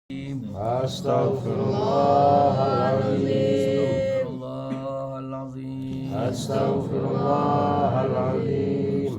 Astaghfirullahaladzim. Astaghfirullahaladzim.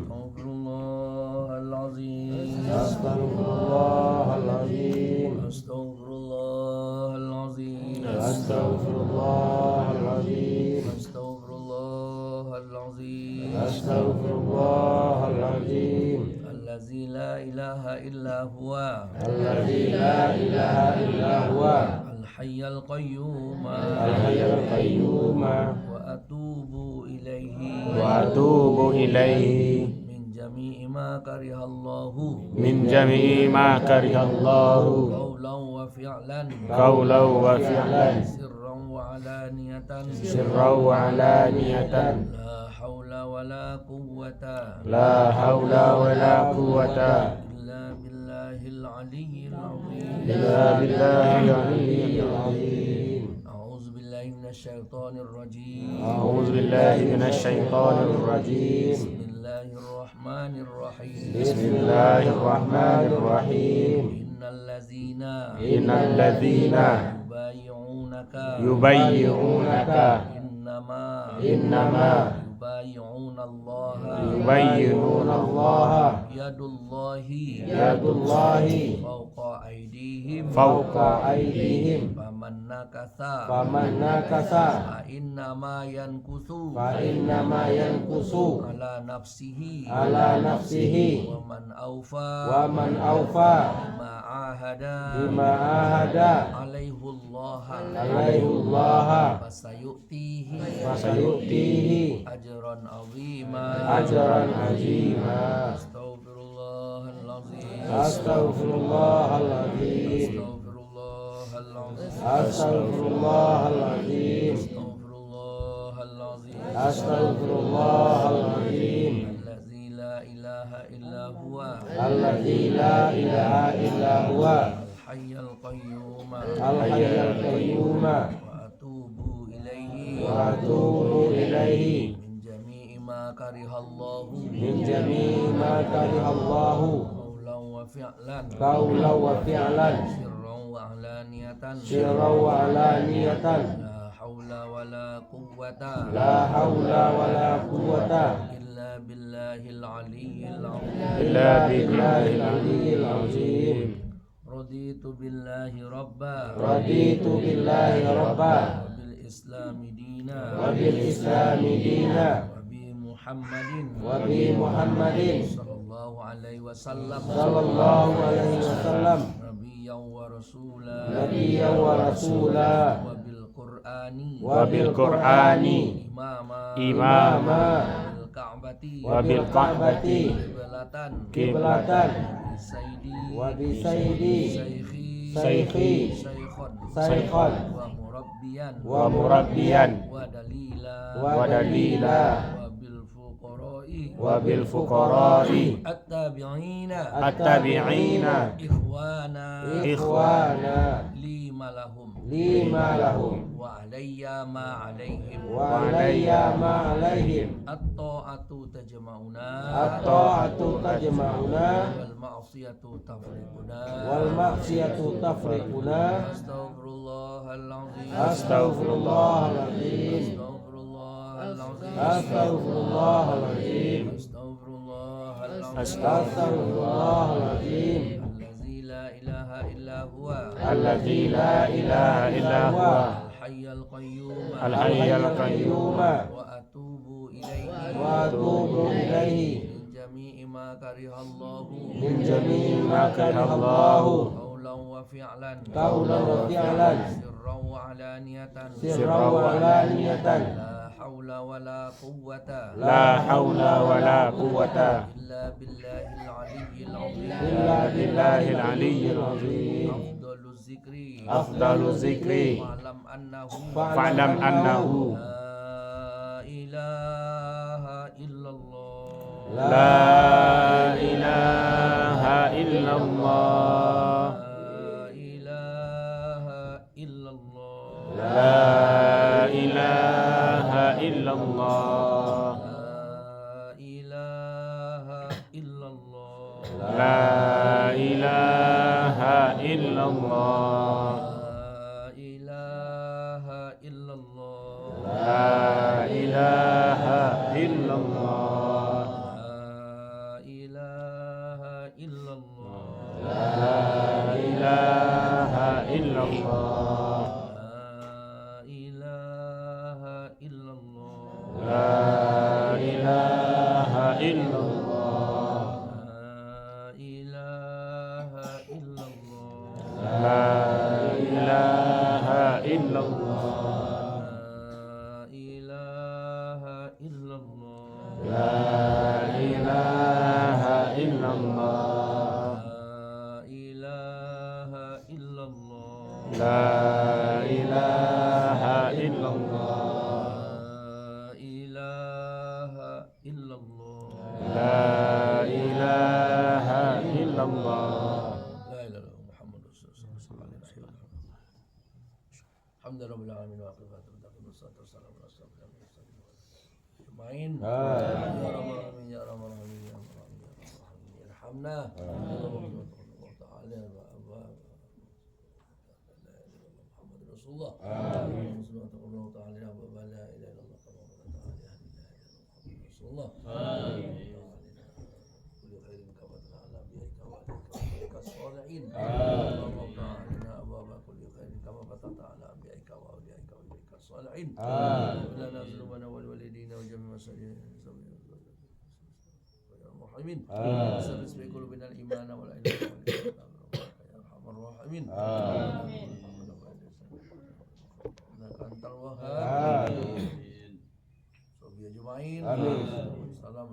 Astaghfirullahaladzim. Astaghfirullahaladzim. Astaghfirullahaladzim. Astaghfirullahaladzim. Astaghfirullahaladzim. Allazi la ilaha illa huwa. Allazi la ilaha illa huwa. Al-hayyal qayyum. Al-hayyal qayyum. Wa atubu ilaihi. Wa atubu ilaihi. Min jami'i ma karihallahu. Min jami'i ma karihallahu. Qawlan wa fi'lan. Qawlan wa fi'lan. Sirran wa alaniyatan. Sirran wa alaniyatan. La hawla wa la quwwata. La hawla wa la quwwata. Illa billahil aliyyil azim. Illa billahil aliyyil azim. A'udzu billahi minasy syaithanir rajim. A'udzu billahi minasy syaithanir rajim. Bismillahirrahmanirrahim. Bismillahirrahmanirrahim. Innal ladzina yubayyi'unaka innama yubayyi'una Allah yadullahi fawqa aydihim faman nakasa fa innama yankusu ala nafsihi wa man awfa bima ahada alaihullaha fasayu'tihi ajran azima. Astaghfirullahaladzim. Allazi la ilaha illa huwa. Al-hayyal qayyum. Wa atubu ilaihi. Min jami'i ma karihallahu. Qawlan wa fi'lan. Sirran wa alaniyatan. La hawla wa la quwwata. Illa billahil aliyyil azim. Raditu billahi rabba. Wa bil islami dina. Wa bi Muhammadin sallallahu alaihi wasallam. Nabiyyan wa rasula. Wa bil Qur'ani imama. Wa bil Ka'bati qiblatan. Wa bi sayyidi syaikhan wa murabbiyan wa dalila wa bil fuqara'i at-tabi'ina ikhwana lima lahum wa alayya ma alaihim at-ta'atu tajma'una wal ma'siyatu tafriquna. Astaghfirullahaladzim. Allazi la ilaha illa huwa. Al-hayyal qayyum. Wa atubu ilaihi. Min jami'i ma karihallahu. Qawlan wa fi'lan. Sirran wa alaniyatan. La hawla wa la quwwata. Illa billahil aliyyil azim. Afdalu zikri. Fa'lam annahu la ilaha illallah. La ilaha illallah. La ilaha illallah. La ilaha illallah. illallah. La ilaha illallah. La ilaha illallah. La ilaha illallah. La ilaha illallah. La ilaha illallah. La ilaha illallah. La ilaha illallah. La ilaha illallah. La ilaha illallah. La ilaha illallah. La ilaha illallah. La ilaha illallah. La ilaha illallah. La ilaha illallah. La ilaha illallah Muhammad Rasulullah sallallahu alaihi wasallam. Alhamdulillah alamin wa aqibatu wassalatu wassalamu ala rasulillah. Main. Ya rabbal alamin ya rabbal alamin ya rabbal alamin. Irhamna. Allah taala wa Muhammad Rasulullah. Amin. Sallallahu taala wa la ilaha illallah Rasulullah. Amin. الصالحين اللهم افتح علينا ابواب كل خير كما فتحت على انبيائك واوليائك ووليك الصالحين لنا ذنوبنا ولوالدينا وجميع مساجدنا الراحمين وثبت في قلوبنا الايمان والعلم يا ارحم الراحمين انك انت الوهاب صبي اجمعين سلام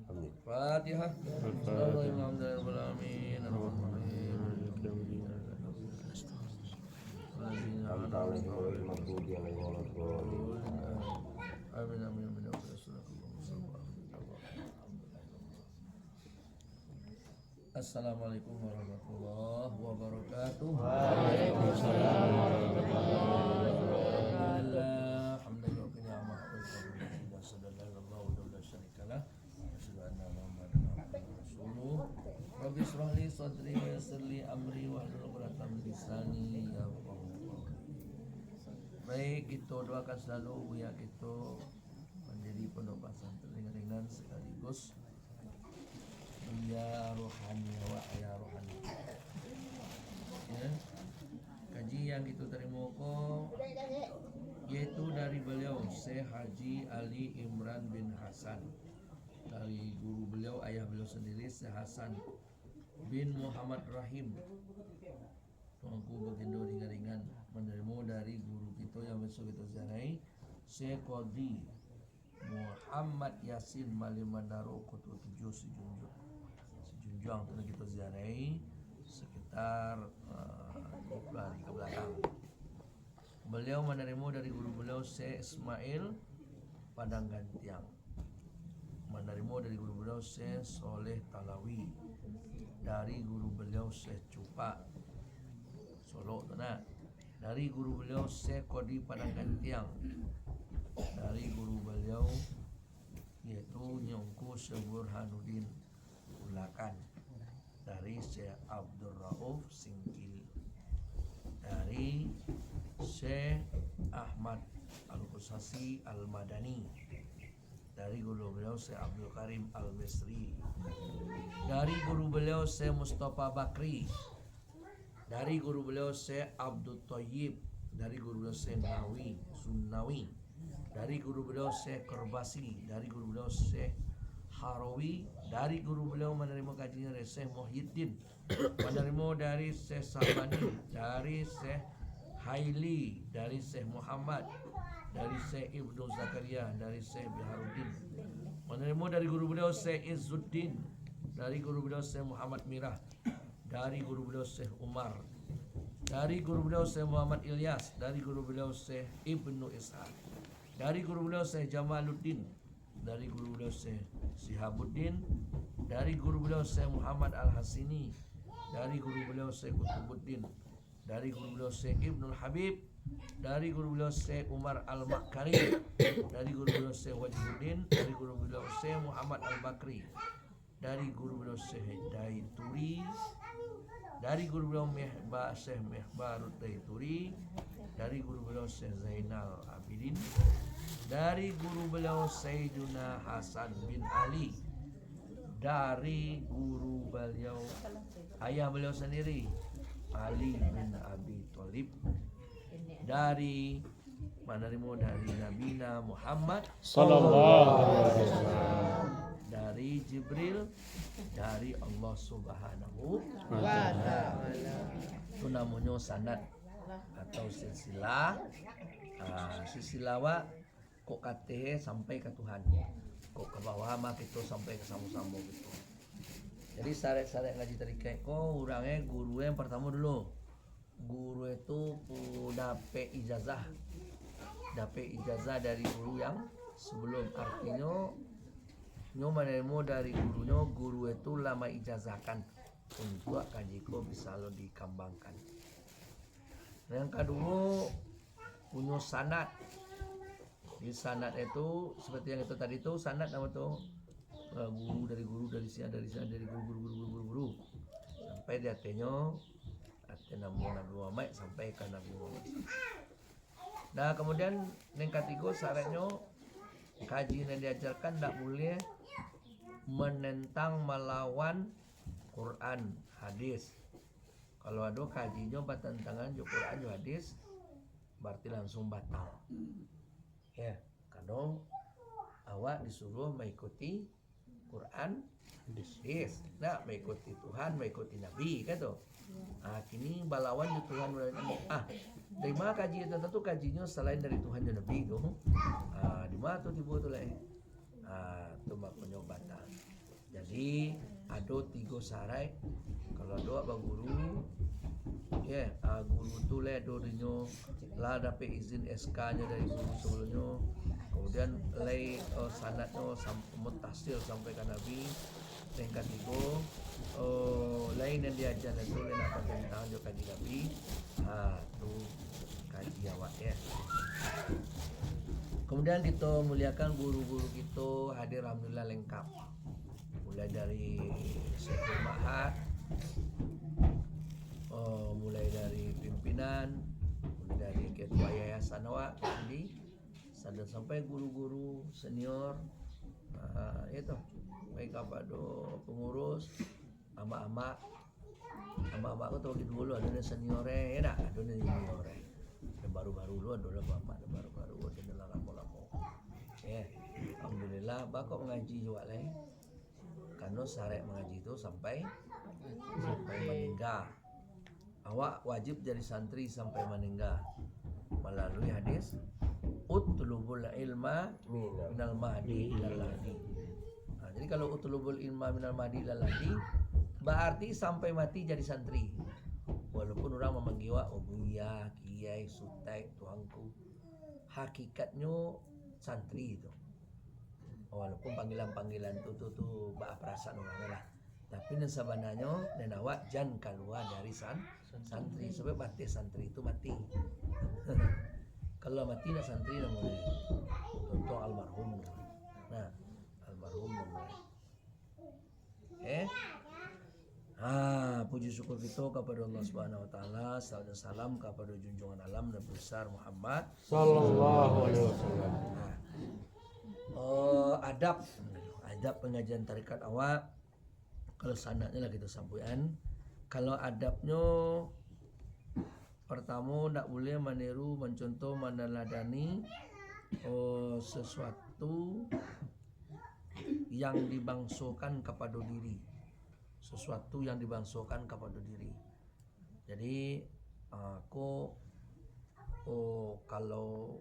الفاتحه Bismillahirrahmanirrahim. Amin amin amin. Assalamualaikum warahmatullahi wabarakatuh. Waalaikumsalam warahmatullahi wabarakatuh. Rabbi shrah li sadri wa yassir li amri wahlul 'uqdatam min lisani yafqahu qawli. Baik, kita doakan selalu buya kita menjadi pondok pesantren ringan sekaligus ya rohani wa ya rohani. Ya. Kaji yang kita terima yaitu dari beliau Syekh Haji Ali Imran bin Hasan, dari guru beliau, ayah beliau sendiri Syekh Hasan bin Muhammad Rahim. Tuanku bagindo ringan-ringan menerima dari guru kita yang besok kita ziarahi, Syekh Qadi Muhammad Yasin Malimandaro Koto 7 Sejunjang telah kita ziarahi sekitar 20 hari ke belakang. Beliau menerima dari guru beliau Syekh Ismail Padang Gantiang, menerima dari guru beliau Syekh Soleh Talawi, dari guru beliau Syekh Cupak Solo Tanah, dari guru beliau Syekh Qadi Padang Gantiang, dari guru beliau yaitu Nyongku Syekh Burhanuddin Ulakan, dari Syekh Abdul Rauf Singkil, dari Syekh Ahmad Al-Qusasi Al-Madani, dari guru beliau Syekh Abdul Karim Al-Misri, dari guru beliau Syekh Mustafa Bakri, dari guru beliau Syekh Abdul Thayyib, dari guru beliau Syekh Nawi Sunnawi, dari guru beliau Syekh Kerbasi, dari guru beliau Syekh Harawi, dari guru beliau menerima kajian dari Syekh Muhyiddin, menerima dari Syekh Sabani, dari Syekh Haili, dari Syekh Muhammad, dari Syekh Ibnu Zakaria, dari Syekh Biharuddin, menerima dari guru beliau Syekh Izzuddin, dari guru beliau Syekh Muhammad Mirah, dari guru beliau Syekh Umar, dari guru beliau Syekh Muhammad Ilyas, dari guru beliau Syekh Ibnu Ishaq, dari guru beliau Syekh Jamaluddin, dari guru beliau Syekh Sihabuddin, dari guru beliau Syekh Muhammad Al-Hasini, dari guru beliau Syekh Kutubuddin, dari guru beliau Syekh Ibnul Habib, dari guru beliau Syekh Umar Al-Makkari, dari guru beliau Syekh Wajibuddin, dari guru beliau Syekh Muhammad Al-Bakri, dari guru beliau Syekh Daituri, dari guru beliau Syekh Mihbarud Daituri, dari guru beliau Syekh Zainal Abidin, dari guru beliau Sayyiduna Hasan bin Ali, dari guru beliau ayah beliau sendiri Ali bin Abi Thalib, dari Nabi Muhammad Sallallahu alaihi wasallam. dari Jibril, dari Allah Subhanahu wa Ta'ala. Itu namanya sanad atau silsilah. Silsilah kok kateh sampai ke Tuhan, kok ke bawah mah kita sampai ke sama-sama gitu. Jadi syarat-syarat ngaji tarikah kok orangnya guru yang pertama dulu. Guru itu dapat ijazah dari guru yang sebelum, artinya nyo menemu dari gurunya, guru itu lama ijazahkan untuk kajiko bisa lo dikembangkan. Yang kedua punya sanad. Di sanad itu seperti yang itu tadi itu sanad nama tuh guru dari sini dari guru sampai di atenyo Nabi Muhammad sampai ke Nabi Muhammad. Nah kemudian yang ketiga syaratnya kaji yang diajarkan tidak boleh menentang melawan Quran hadis. Kalau ada kajinya bertentangan dengan Quran dan hadis berarti langsung batal. Ya, karena awak disuruh mengikuti Quran hadis. Nah, mengikuti Tuhan, mengikuti Nabi kan tuh. Kini balawan di Tuhan dan Nabi. Dari mana kaji itu tentu kajinya selain dari Tuhan dan Nabi itu. Di mana tuh tiba tuh lah. Itu makanya batal. Jadi ada 3 syarat. Kalau doa bang guru, guru tu lah dorinya lah dapat izin SK-nya dari guru sebelumnya. Kemudian lay sanadnya mutasil sampai ke Nabi. Yang ketiga lain yang diajar itu lain apa tentang juga kaji Nabi. Tu kaji awak ya. Kemudian kita muliakan guru-guru kita hadir alhamdulillah lengkap. Mulai dari Syekh Mahat, mulai dari pimpinan, mulai dari ketua yayasan awak sampai guru-guru senior, itu baik kepada pengurus, ama-ama aku tahu dulu ada seniornya, ya ada juniornya, ada baru-baru lu ada bapak, ada baru-baru ada lama-lama, ya alhamdulillah bakal mengaji juga lah, karena syarat mengaji itu sampai meninggal. Awak wajib jadi santri sampai meninggal melalui hadis utlubul ilma minal mahdi ilal lahdi. Jadi kalau utlubul ilma minal mahdi ilal lahdi berarti sampai mati jadi santri. Walaupun orang memanggil buya, kiai, sutai, tuanku, hakikatnya santri itu. Walaupun panggilan-panggilan itu tuh perasaan orang lah. Tapi sebenarnya awak jangan keluar dari santri sebab mati santri itu mati. Kalau mati nak santri namanya contoh almarhum. Nah, almarhum namanya. Puji syukur kita kepada Allah Subhanahu wa taala, salawat dan salam kepada junjungan alam Nabi besar Muhammad Sallallahu alaihi wasallam. Adab pengajian tarekat awak. Kalau sanadnya lah kita sampaikan. Kalau adabnya pertama tak boleh meniru, mencontoh, meneladani sesuatu yang dibangsakan kepada diri. Sesuatu yang dibangsakan kepada diri. Jadi aku kalau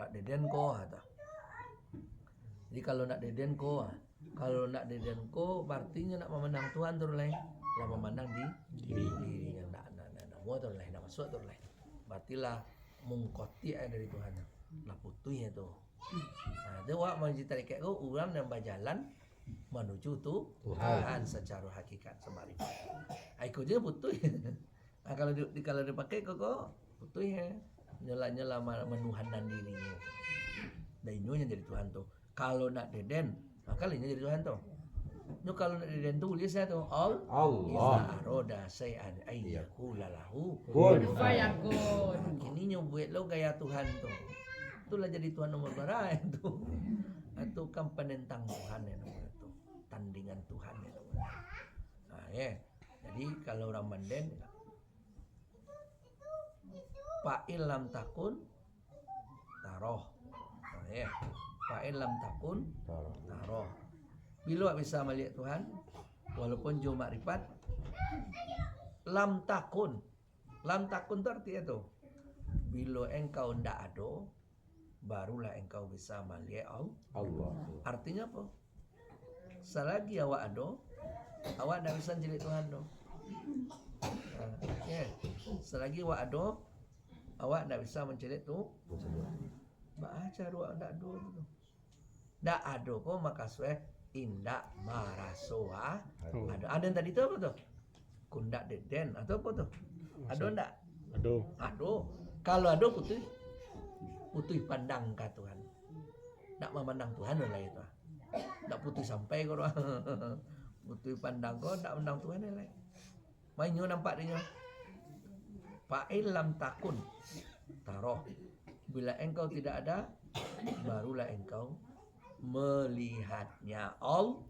nak deden ko kata. Jadi kalau nak deden ko, artinya nak memandang Tuhan terus lain, lah memandang dirinya nak mau terus lain, nak masuk terus lain. Berartilah mengkoti dari Tuhan. Lah putuhnya tu. Dia wak mencerita kayak orang yang berjalan menuju Tuhan secara hakikat semari. Aku je putuh. Kalau dipakai kok putuhnya nyala menuhankan dirinya. Dan ininya jadi Tuhan tu. Kalau nak deden, maka lainnya jadi Tuhan tu. No kalau nak dia tulis tu Allah. Iza aroda say'an ayyakula lahu Kun. Fayakun. ini nyo buat lo gaya Tuhan tu. Itulah jadi Tuhan nomor berapa itu. Itu kan penentang Tuhan ya nomor itu. Tandingan Tuhan ya nomor. Nah, ya. Jadi kalau Ramadan fa'il lam takun taroh. Nah, ya. Fa'il lam takun taroh. Bila bisa melihat Tuhan walaupun jauh makrifat lam takun. Lam takun itu artinya tu bila engkau ndak ada barulah engkau bisa melihat Allah. Artinya apa? Selagi awak ada, awak ndak bisa melihat Tuhan tu. Ya. Selagi awak ada, awak ndak bisa mencari tu. Baca doa ndak ada tu. Ndak ada kok maka sueh indak marasoa. Ada yang tadi tu apa tu? Kundak deden atau apa tu? Ada ndak? Aduh. Aduh, kalau ada putih pandang ke Tuhan. Nak memandang Tuhan lah itu. Nak putih sampai kau putih pandang kau nak memandang Tuhan lah. Mainyo nampak dia. Fa'il lam takun taroh. Bila engkau tidak ada, barulah engkau melihatnya Allah.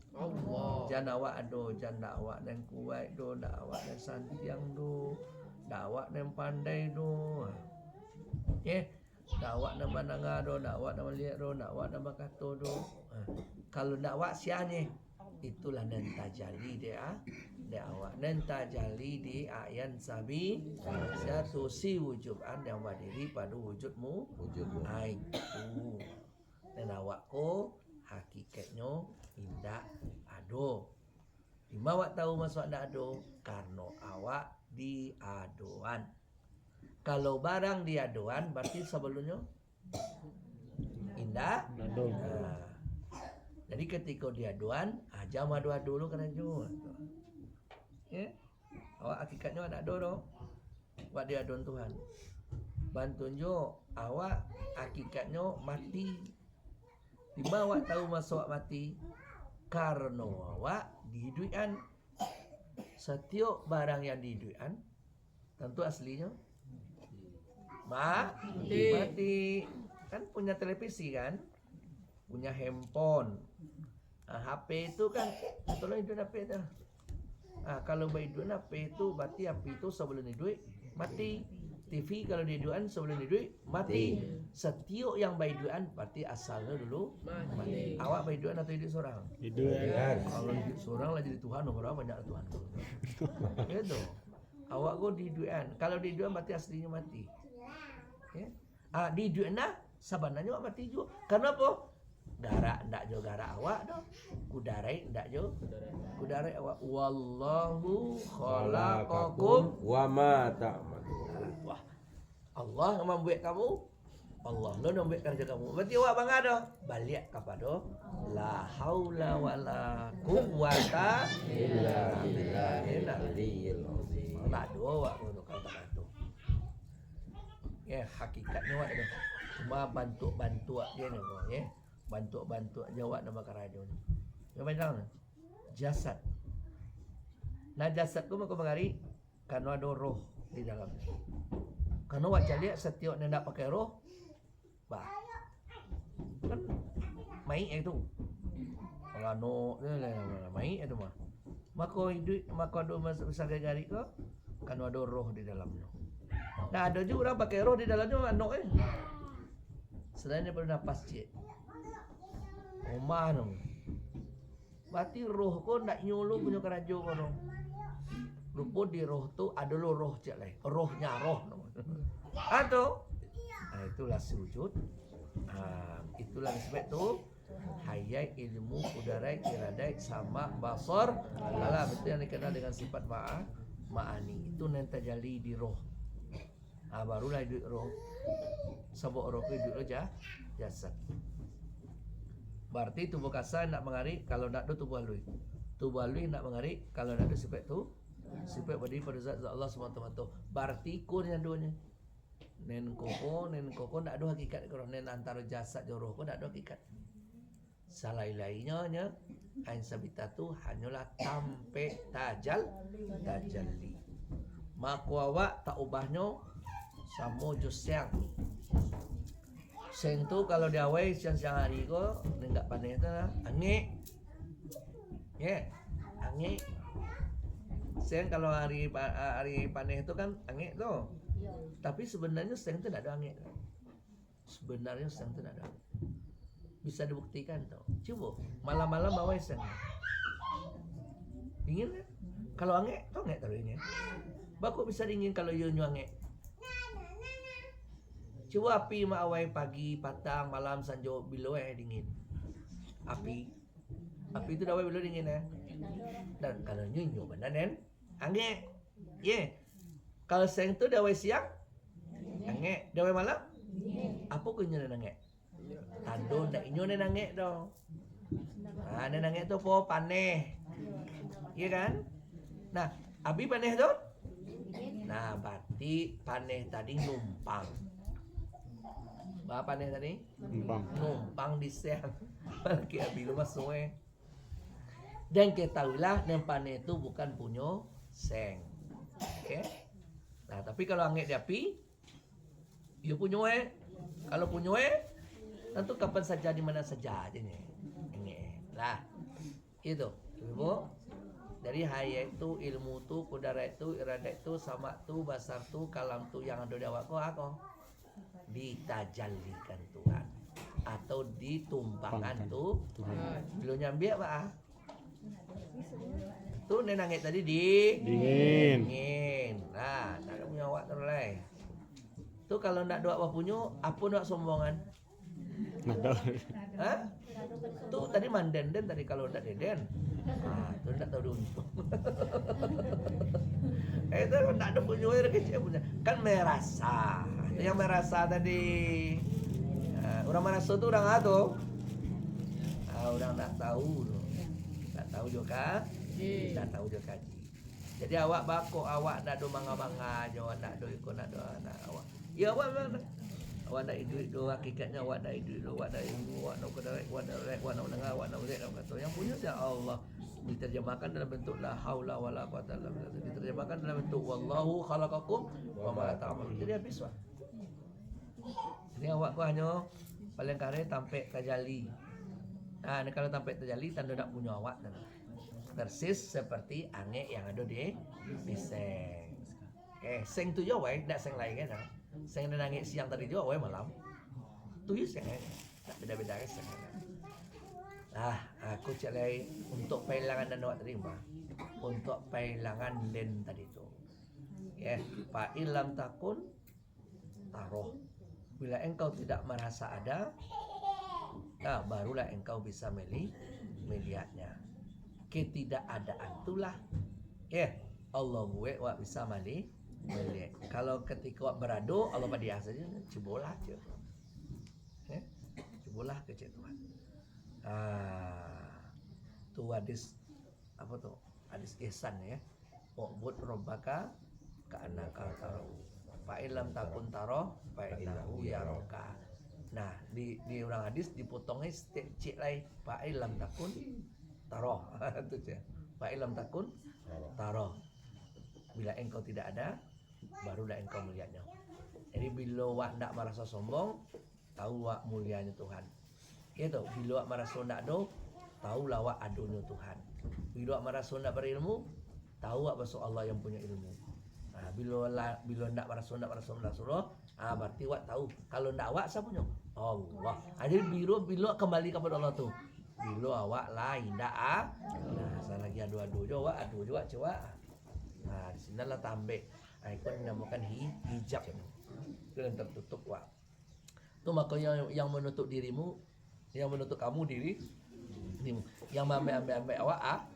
Jangan awak ada, jangan awak yang kuat do, ndak awak yang santiang do, ndak awak yang pandai do. Ndak awak yang mananga do, ndak awak yang melihat do, ndak awak yang berkata do. Kalau ndak awak sianya, itulah nan tajali dia. Dia awak nan tajali di ayan sabi satu si wujuban yang berdiri pada wujudmu. Itu. Dan awak ko hakikatnya indak ado. Lima awak tahu masuk ndak ado karena awak diadoan. Kalau barang diadoan berarti sebelumnya indah. Jadi ketika diadoan aja madu dulu kena jual. Ya. Awak hakikatnya ndak ado doh. Awak diadoan Tuhan. Bantunjo awak hakikatnya mati. Lima awak tahu masa awak mati karena awak dihidupan. Setiap barang yang dihidupan tentu aslinya mati. Kan punya televisi kan, punya handphone, HP itu kan itulah hidup HP itu. Kalau hidup HP itu berarti HP itu sebelum hidup mati. TV kalau dihidupan sebelum hidup mati. Setiap yang berhidupan berarti asalnya dulu mati. Awak berhidupan atau hidup seorang? Hidup. Kalau hidup seorang lah jadi Tuhan, berapa banyak Tuhan? Gitu. Awak go dihidupan. Kalau dihidupan berarti aslinya mati. Ya. Dihidupan nah sabananya awak mati juga. Karena apa? Darah ndak jo darah awak doh. Kudarai ndak jo. Kudarai awak. Wallahu khalaqakum wa ma ta'malun. Wah, Allah yang membuat kamu, Allah lo yang membuat kerja kamu. Berarti awak bangga dah. Balik kepada la haula wala quwata illa billahil aliyil azim. Tak ada awak untuk kata itu. Ya, hakikatnya awak itu cuma bantu dia ni kau, ya. Bantu jawab nama kerajo ni. Yang mana? Jasad. Nah jasad tu kau mengari karena ada roh di dalam. Karena awak lihat setiap nak pakai roh, bah, kan main itu. Kalau main itu mah. Maka hidup, maka ada masa gari kau, karena ada roh di dalamnya. Nah ada juga orang pakai roh di dalamnya anak selain daripada nafas cik. Omah tu. Berarti roh kau nak nyuluh punya kerajo kau tu. Rupa di roh tu ada roh cik lain. Rohnya roh. Atau itulah sujud. Itulah sebab tu hayai ilmu kudarai iradai sama basar. Alah betul yang dikenal dengan sifat ma'ani. Itu yang terjadi di roh. Barulah hidup roh. Sebab roh itu hidup jasad. Berarti tubuh kasar nak mengarik kalau nak tu tubuh halui. Tubuh halui nak mengarik kalau nak tu sifat tu sifat berdiri pada zat Allah SWT. Berarti kun yang duanya. Nen koko nak ada hakikat kalau nen antara jasad dan roh ko nak ada hakikat. Salai-lainya nya ain sabitatu hanyalah tampe tajalli. Maka awak tak ubahnya sama jo siang. Siang tu kalau dia awai siang-siang hari ko enggak panen tu angin. Angin. Siang kalau hari panen itu kan angin tu. Tapi sebenarnya siang tu tidak ada angin. Sebenarnya siang tu tidak ada. Bisa dibuktikan tu. Coba malam-malam awai siang. Dingin kan? Kalau angin tu angin taruhnya. Bakok bisa dingin kalau you angin. Coba api mak awai pagi, patang, malam, sanjo bilo dingin. Api itu dah awai bilo dingin Dan kalau nyunyu benar kan? Angin. Kalau siang tu dah awai siang. Angin. Dah awai malam. Apa kunyo angin? Tado ndak inyo angin do. Angin tu po paneh. Iya kan? Nah, abi paneh tu? Nah, berarti paneh tadi numpang. Apa paneh tadi? Numpang di siang. Lagi abi lu masuk Dan ketahuilah yang paneh itu bukan punya seng. Okay? Nah, tapi kalau angin di api, you punya Kalau punya tentu kapan saja di mana saja aja nih. Lah, itu. Ibu. Dari hayat itu, ilmu tu, kudara itu, irada itu, sama tu, basar tu, kalam tu yang ada di awak aku ditajallikan Tuhan atau ditumpangkan tu belum nyambi apa tu nenangit tadi dingin. Nah, tak ada punya awak terlai tu kalau nak doa apa punya apa nak sombongan tu tadi manden tadi kalau ndak deden tu ndak tahu diuntung itu ndak ada punya kecil punya kan merasa yang merasa tadi orang merasa tu orang atau orang tak tahu juga jadi awak bako awak nak do manga-manga jo nak do ikut nak do anak awak ya awak nak duit do hakikatnya awak nak duit do awak nak ilmu awak nak kedarat awak nak dengar awak nak lihat kata yang punya ya Allah diterjemahkan dalam bentuk la haula wala quwata illa billah diterjemahkan dalam bentuk wallahu khalaqakum wa ma ta'malun jadi habis wah. Ini awak hanya paling kare tampe tajali. Nah, ini kalau tampe tajali tanda nak punya awak persis seperti angin yang ada di seng. Seng tu je wei, tak seng lain kan. Seng dan angin siang tadi je wei malam. Tu je seng. Tak beda-beda kan seng. Aku cakap untuk penghilangan dan awak terima. Untuk penghilangan len tadi tu. Fa ilam takun taroh. Bila engkau tidak merasa ada, barulah engkau bisa melihatnya. Ketidakadaan itulah Allah buat wak bisa melihat. Kalau ketika wak berado Allah pada saja cibolah je. Cibolah ke Tuhan. Tu hadis apa tu? Hadis ihsan Wa'bud rabbaka ka'annaka tarahu. Fa illam takun taro fa innahu yaraka. Nah, di orang hadis dipotongnya cik lai fa illam takun taro. Itu je. Fa illam takun taro. Bila engkau tidak ada, barulah engkau melihatnya. Jadi bila wak ndak merasa sombong, tahu wak mulianya Tuhan. Itu bila wak merasa ndak do, tahu lah wak adunya Tuhan. Bila wak merasa ndak berilmu, tahu wak besok Allah yang punya ilmu. Bila ndak merasa berarti wak tahu kalau ndak awak siapa punya Allah. Jadi bila kembali kepada Allah tu bila awak lain ndak saya lagi adu-adu jo wak coba. Di sinalah tambah itu dinamakan hijab itu yang tertutup wak. Tu makanya yang menutup dirimu, yang menutup kamu dirimu, yang ambil awak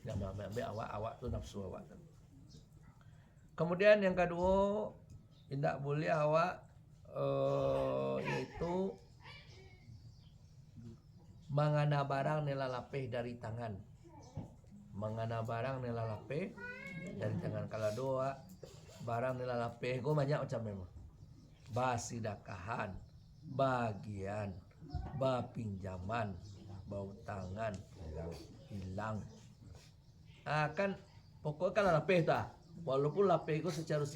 yang ambil awak tu nafsu awak. Kemudian yang kedua, tidak boleh awak yaitu mengana barang nelalapeh dari tangan. Mengana barang nelalapeh dari tangan. Kalau doa barang nelalapeh, gue banyak macam memang. Basidakahan, bagian, pinjaman, tangan hilang. Kan pokoknya kan lapeh tu. Walaupun lapeh itu secara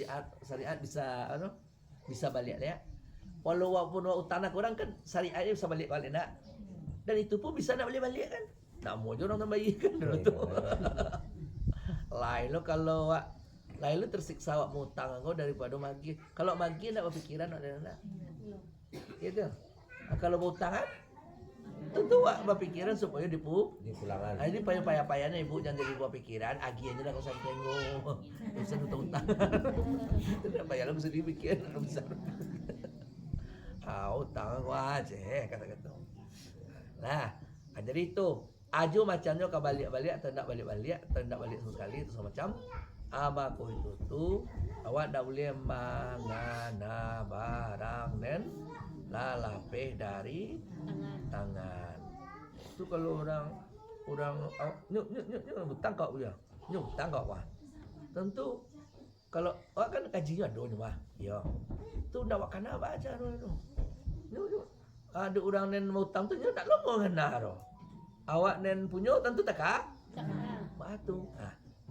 syariat bisa balik ya. Walaupun utang orang kan syariatnya bisa balik nak. Dan itu pun bisa nak balik kan. Tak mau je orang bayarkan dulu tu. Lain lo kalau lain lo tersiksa awak mau utang kau daripada magi. Kalau magi nak berfikiran nak. Gitu. Kalau mau utang kan tentu awak berpikiran supaya dipulangan. Ini payah-payahnya ibu jangan jadi buat pikiran. Agi aja dah kau sampai tengok. Bisa utang-utang. Tidak payah lah bisa dipikir. Bisa. Utang kau aja kata-kata. Nah, jadi itu. Aju macamnya kau balik-balik atau tak balik-balik atau tak balik sekali itu sama macam. Abaku itu tu awak dah boleh mangana barang dan lalapeh dari tangan. Itu kalau orang nyuk hutang kau punya. Nyuk hutang kau apa? Tentu kalau awak kan kajinya doanya mah. Ya. Tu ndak awak kana baca tu. Nyuk. Ada orang nen mau hutang tu nyuk tak lomong kena ro. Awak nen punya tentu tak kah? Batu.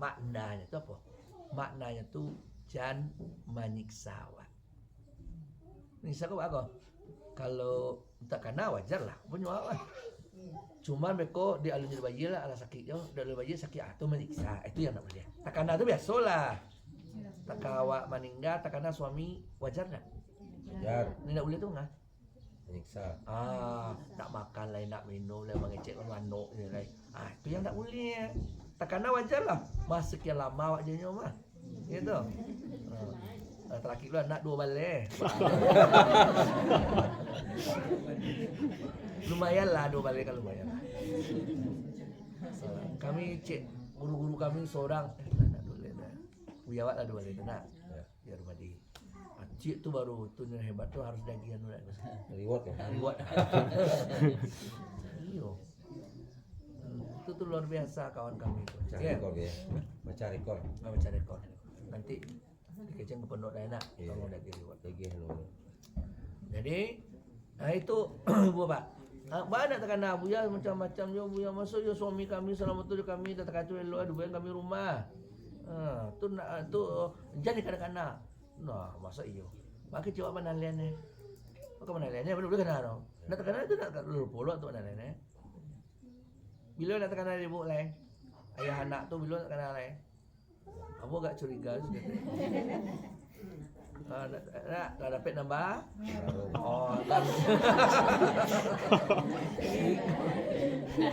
Maknanya tu apa? Maknanya tu jangan menyiksa awak. Nyiksa kau apa? Kalau tak kena wajar lah punya awak. Cuman mereka di alun bayi lah ala sakitnya, dari bayi sakit atau menyiksa. Itu yang tak boleh. Tak kena tu biasalah. Tak awak meninggal, tak kena suami wajar tak? Wajar. Ni tak boleh tu ngah. Menyiksa. Tak makan lain, nak minum lain, mengecek manuk je lain. Itu yang tak boleh. Tak kena wajar lah. Masa sekian lama awak jenis mah. Gitu. Terakhir lu anak 2 balik. Lumayan lah 2 balik kan lumayan. Kami cek guru-guru kami seorang nak boleh dah. Buyawat lah 2 balik nak. Biar rumah di. Cik tu baru tu yang hebat tu harus dagian dulu. Reward ya. Reward. Iyo. Itu tu luar biasa kawan kami tu. Baca rekor ya. Baca rekor. Baca rekor. Nanti dikeceng ke pondok dah nak. Kalau dah reward. Jadi itu Bapak. Banyak terkena buya macam-macam je buya masuk je suami kami selama tu kami dah terkacau elok ada kami rumah. Tu nak tu jadi kadang-kadang. Nah, masa iyo. Maka coba mana lian ni. Maka mana lian ni boleh kena no. Nak terkena tu nak dulu pulak tu mana lian ni. Bila nak terkena ibu lai. Ayah anak tu bila nak kena lai. Kamu agak curiga sikit. Nak dapat nambah? Tak.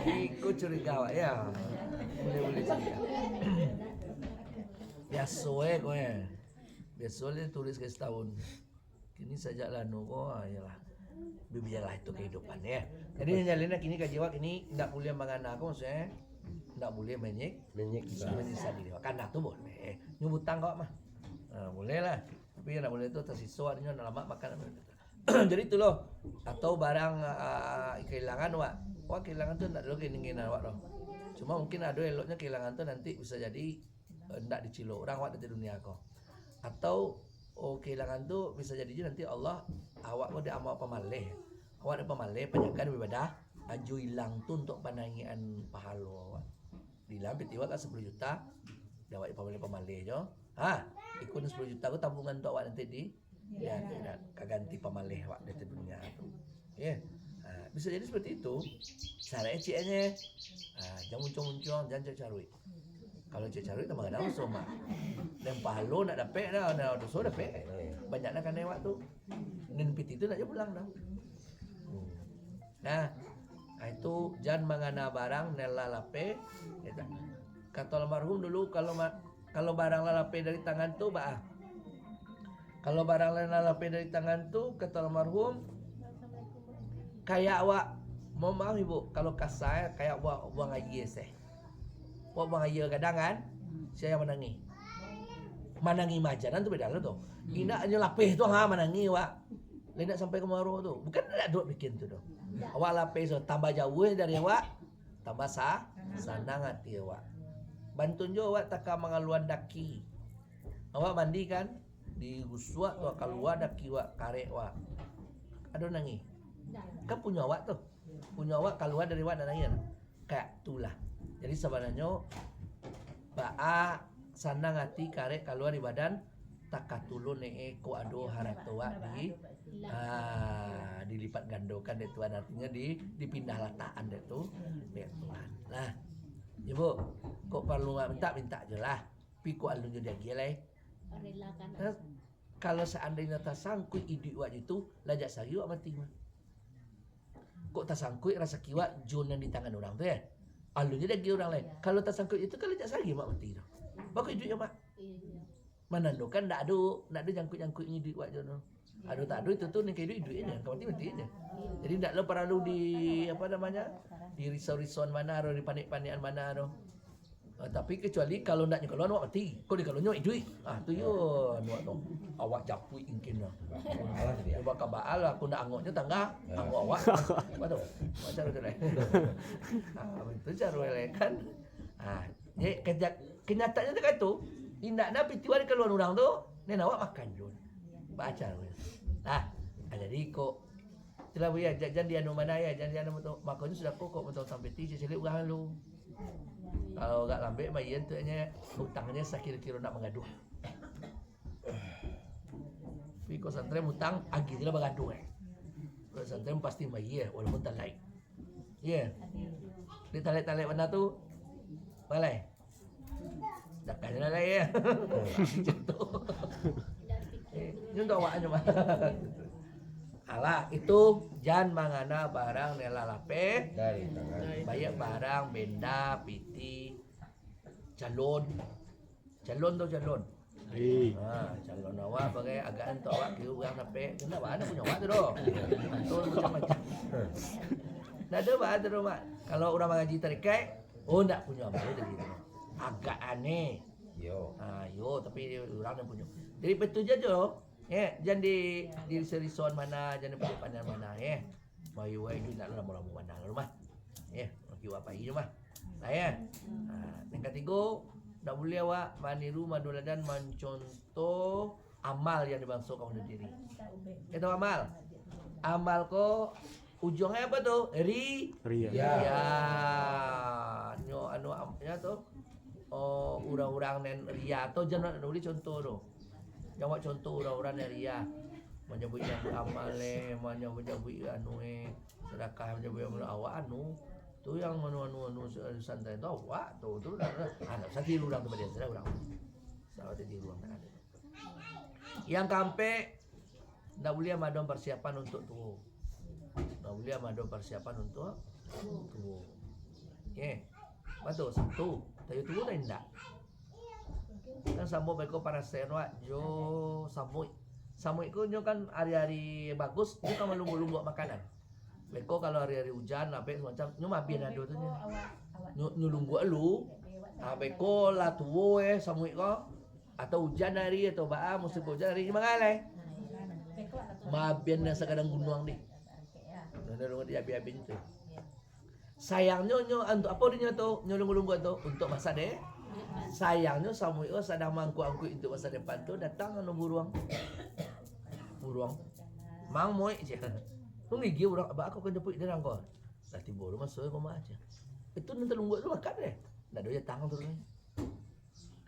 Ikut curiga awak ya. Boleh curiga. Biasa kau ya. Biasanya tulis ke setahun. Kini sajak lanu yalah. Biarlah itu kehidupan ya. Jadi nyalina kini kajiwa kini tidak boleh mengana aku maksudnya. Tidak boleh menyiksa diri. Karena tu boleh. Nyubutang kau mah. Boleh lah. Tapi yang tak boleh tu tersisa adanya nak lama makan. Jadi tu loh. Atau barang kehilangan wak. Wak kehilangan tu tak ada keinginan wak loh. Cuma mungkin ada eloknya kehilangan tu nanti bisa jadi tidak dicilo orang wak dari dunia kau. Atau kehilangan tu bisa jadi nanti Allah awak kau dia amal pemalih. Awak ada pemalih penjagaan ibadah aju hilang tu untuk pandangan pahala awak. Dilam piti awak kan 10 juta. Dah awak pemalih je. Ikut 10 juta tu tabungan untuk awak nanti di ganti pemalih awak dari dunia tu. Ya. Bisa jadi seperti itu. Cara eceknya jangan muncul-muncul jangan cari. Kalau cari tambah ada usaha mak. Dan pahala nak dapat dah, nak dosa dapat. Banyaklah kan lewat tu. Dan piti tu nak je pulang dah. Nah, itu jangan mengana barang nela lape. Kata almarhum dulu kalau barang lalape dari tangan tu kalau barang lalape dari tangan tu kata almarhum kayak awak mau maaf ibu kalau kasar kayak awak buang air seh. Awak buang air kadang kan saya manangi majanan tu beda lah tu. Ina hanya lapeh tu manangi awak. Lain nak sampai ke maru tu. Bukan nak duk bikin tu tu. Awak lapeh so tambah jauh dari awak tambah senang hati awak. Bantun jo awak taka mengaluan daki. Awak mandi kan di guswa tu keluar daki awak karek awak. Aduh nangi. Kan punya awak tuh. Punya awak keluar dari awak dan angin. Kayak itulah. Jadi sebenarnya ba'a sanang hati karek keluar di badan takatulun ko ado haratoa dilipat gandokan deh tuan, artinya dipindah letakkan deh tuh tuan. Nah, ibu kok perlu minta aja lah. Pi kok alunnya dia gilai. Nah, kalau seandainya tersangkut ide wak itu lajak sari wak mati mah. Kok tersangkut rasa kiwak jun yang di tangan orang tuh ya. Alunnya dia gila orang lain. Kalau tersangkut itu kan lajak sari mak mati dah. Bapak iduknya mak. Mana do kan ndak ada jangkut ide wak jono. Aduh tak ada itu tuh nih kayak duitnya, kau mati aja. Jadi ndak lo perlu di apa namanya di risau-risauan mana atau di panik-panikan mana atau. Tapi kecuali kalau ndak nyekaloan awak mati. Kau di kalau nyok duit. Tu yo nuak tu. Awak capui ingkin lah. Coba kabaal aku ndak angoknya tangga, angok awak. Waduh, macam tu lah. Itu cara kan. Jadi kenyataannya tu kan tu. Indaknya pitiwari keluar orang tu, nen awak makan jun. Baca. Jadi kok itulah ya jangan dia anu mana ya jangan dia anu betul makanya sudah kok betul sampai ti sekali ulah lu kalau enggak lambe mayen tu nya hutangnya sakira-kira nak mengaduh tapi kok santri hutang agi dia mengaduh kalau santri pasti mayen walaupun tak lain ya di talik-talik mana tu balai dak kena lah ya gitu nyuntuk awaknya mah. Alah itu jan mangana barang nela lape dari tangan. banyak barang benda piti calon tuh calon. Calon awak bagai agak entok awak kiu orang lape kena mana punya awak tu doh. Antul macam-macam. Dah ada bah mak. Kalau orang mengaji tarikai ndak punya apa jadi agak aneh. Yo tapi orang yang punya. Jadi betul je jangan di serison mana, jangan di pandang mana Bayu itu nak lama-lama mana rumah. Lagi apa ini mah. Lah yang ketiga tak boleh awak maniru maduladan mencontoh amal yang dibangsa kau sendiri. Itu amal. Amal ko ujungnya apa tuh? Ria. Nyo anu tuh. Urang-urang nen ria atau jangan nulis contoh tu. Jawab contoh urang-urang nen ria. Menyebut amal menyebut anu sedekah menyebut awak anu. Tu yang anu santai tu awak tu anak sati urang tu pada sedar urang. Salah tadi urang tak ada. Yang kampe ndak boleh madon persiapan untuk tu. Ndak boleh madon persiapan untuk tu. Betul satu. Tayo tu dah indak. Kan sambo beko para senwa jo samui ko nyo kan hari-hari bagus nyo kan melunggu-lunggu makanan. Beko kalau hari-hari hujan ape semacam nyo mabien ado tu nyo lunggu elu. Beko la tuwo samui ko atau hujan hari atau baa musim hujan hari mangalai. Mabien na sa kadang gunung ni. Nang dia abi-abi tu. Sayangnya nyo untuk apa dia tu nyo lunggu-lunggu tu untuk masa deh. Sayangnya Samuel sedang mangku-angku untuk masa depan tu datang anu buruang. Mang moi je. Tu ngigi urang ba aku kan jeput dia ko. Dah tiba rumah soe ko aja. Itu nanti lunggu lu makan deh. Dah doya tangan tu ni.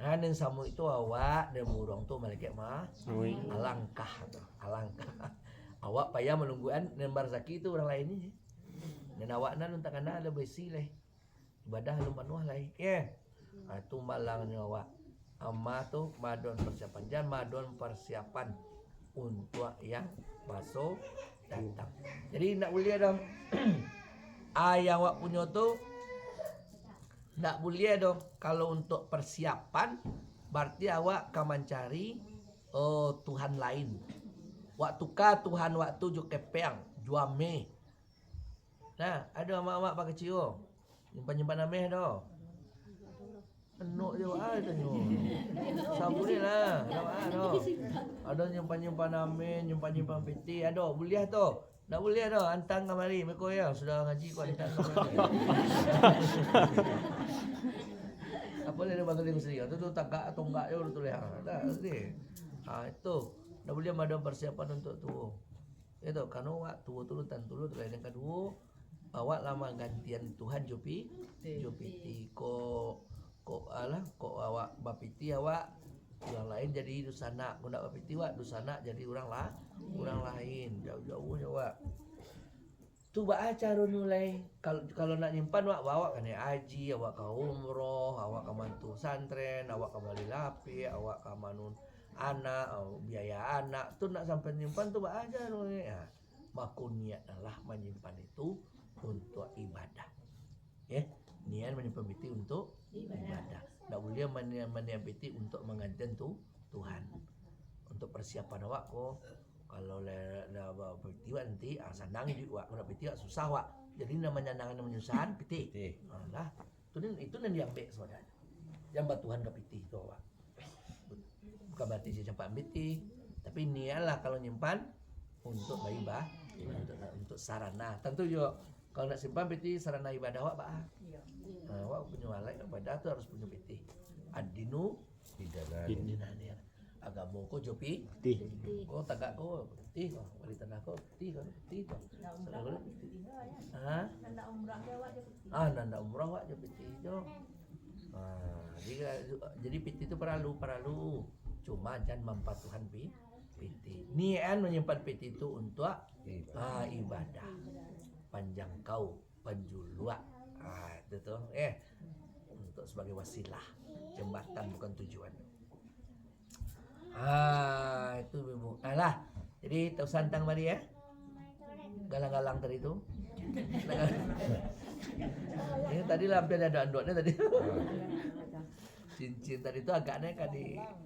Nen Samuel itu awak dan burung tu malaikat mah alangkah. Awak payah melungguan dan barzaki itu orang lain ni. Dan awak nan unta kana ada besi lah. Ibadah lu panuh lah. Itu malangnya awak. Amma tu madon persiapan. Jangan madon persiapan untuk yang masuk datang. Jadi nak boleh dong. Yang awak punya tu nak boleh dong. Kalau untuk persiapan berarti awak akan mencari Tuhan lain. Waktu Tuhan waktu jo kepeang, juame. Nah, ada mak-mak pakai cio. Nyimpan ameh dah. Penuh je ada nyo. Sabu ni lah. Ada nyimpan ameh, nyimpan peti, ada boleh tu. Nak boleh dah hantar kamari meko ya sudah ngaji kau hantar kamari. Apa le bagi dia sendiri. Tu tagak atau enggak je tu leh. Dah ni. Itu dah boleh ada persiapan untuk tu. Itu kan awak tulu tan tulu yang kedua awak lama gantian Tuhan Jopiti ko awak bapiti awak yang lain jadi dusana guna bapiti awak dusana jadi orang lain jauh-jauhnya awak tu cara mulai kalau nak nyimpan awak bawa kan ya haji awak ke umroh awak ke mantu santren awak ke Bali Lapi awak ke manun anak biaya anak tu nak sampai nyimpan tu aja ya maka niat adalah menyimpan itu untuk ibadah ya niat menyimpan piti untuk ibadah tak boleh menyimpan piti untuk mengantin Tuhan untuk persiapan awak kok kalau dah piti nanti senang juga kalau piti susah wak jadi namanya nangan menyusahan piti lah itu yang diambil saudara yang batuhan ke piti itu wak bukan berarti saya cepat piti tapi niatlah kalau nyimpan untuk ibadah untuk sarana tentu juga kalau nak simpan piti sarana ibadah awak awak punya walai ibadah tu harus punya piti adinu hidanani agama ko jopi ko tagak ko piti ko wali tanah ko piti ko nanda umrah awak jo piti jo jadi piti itu perlu cuma jangan mempatuhan piti niat menyimpan piti itu untuk ibadah panjang kau penjulua itu tuh untuk sebagai wasilah jembatan bukan tujuan itu ibu lah jadi tahu santang tadi ya galang-galang tadi itu ini tadi hampir ada andoknya tadi cincin tadi itu agaknya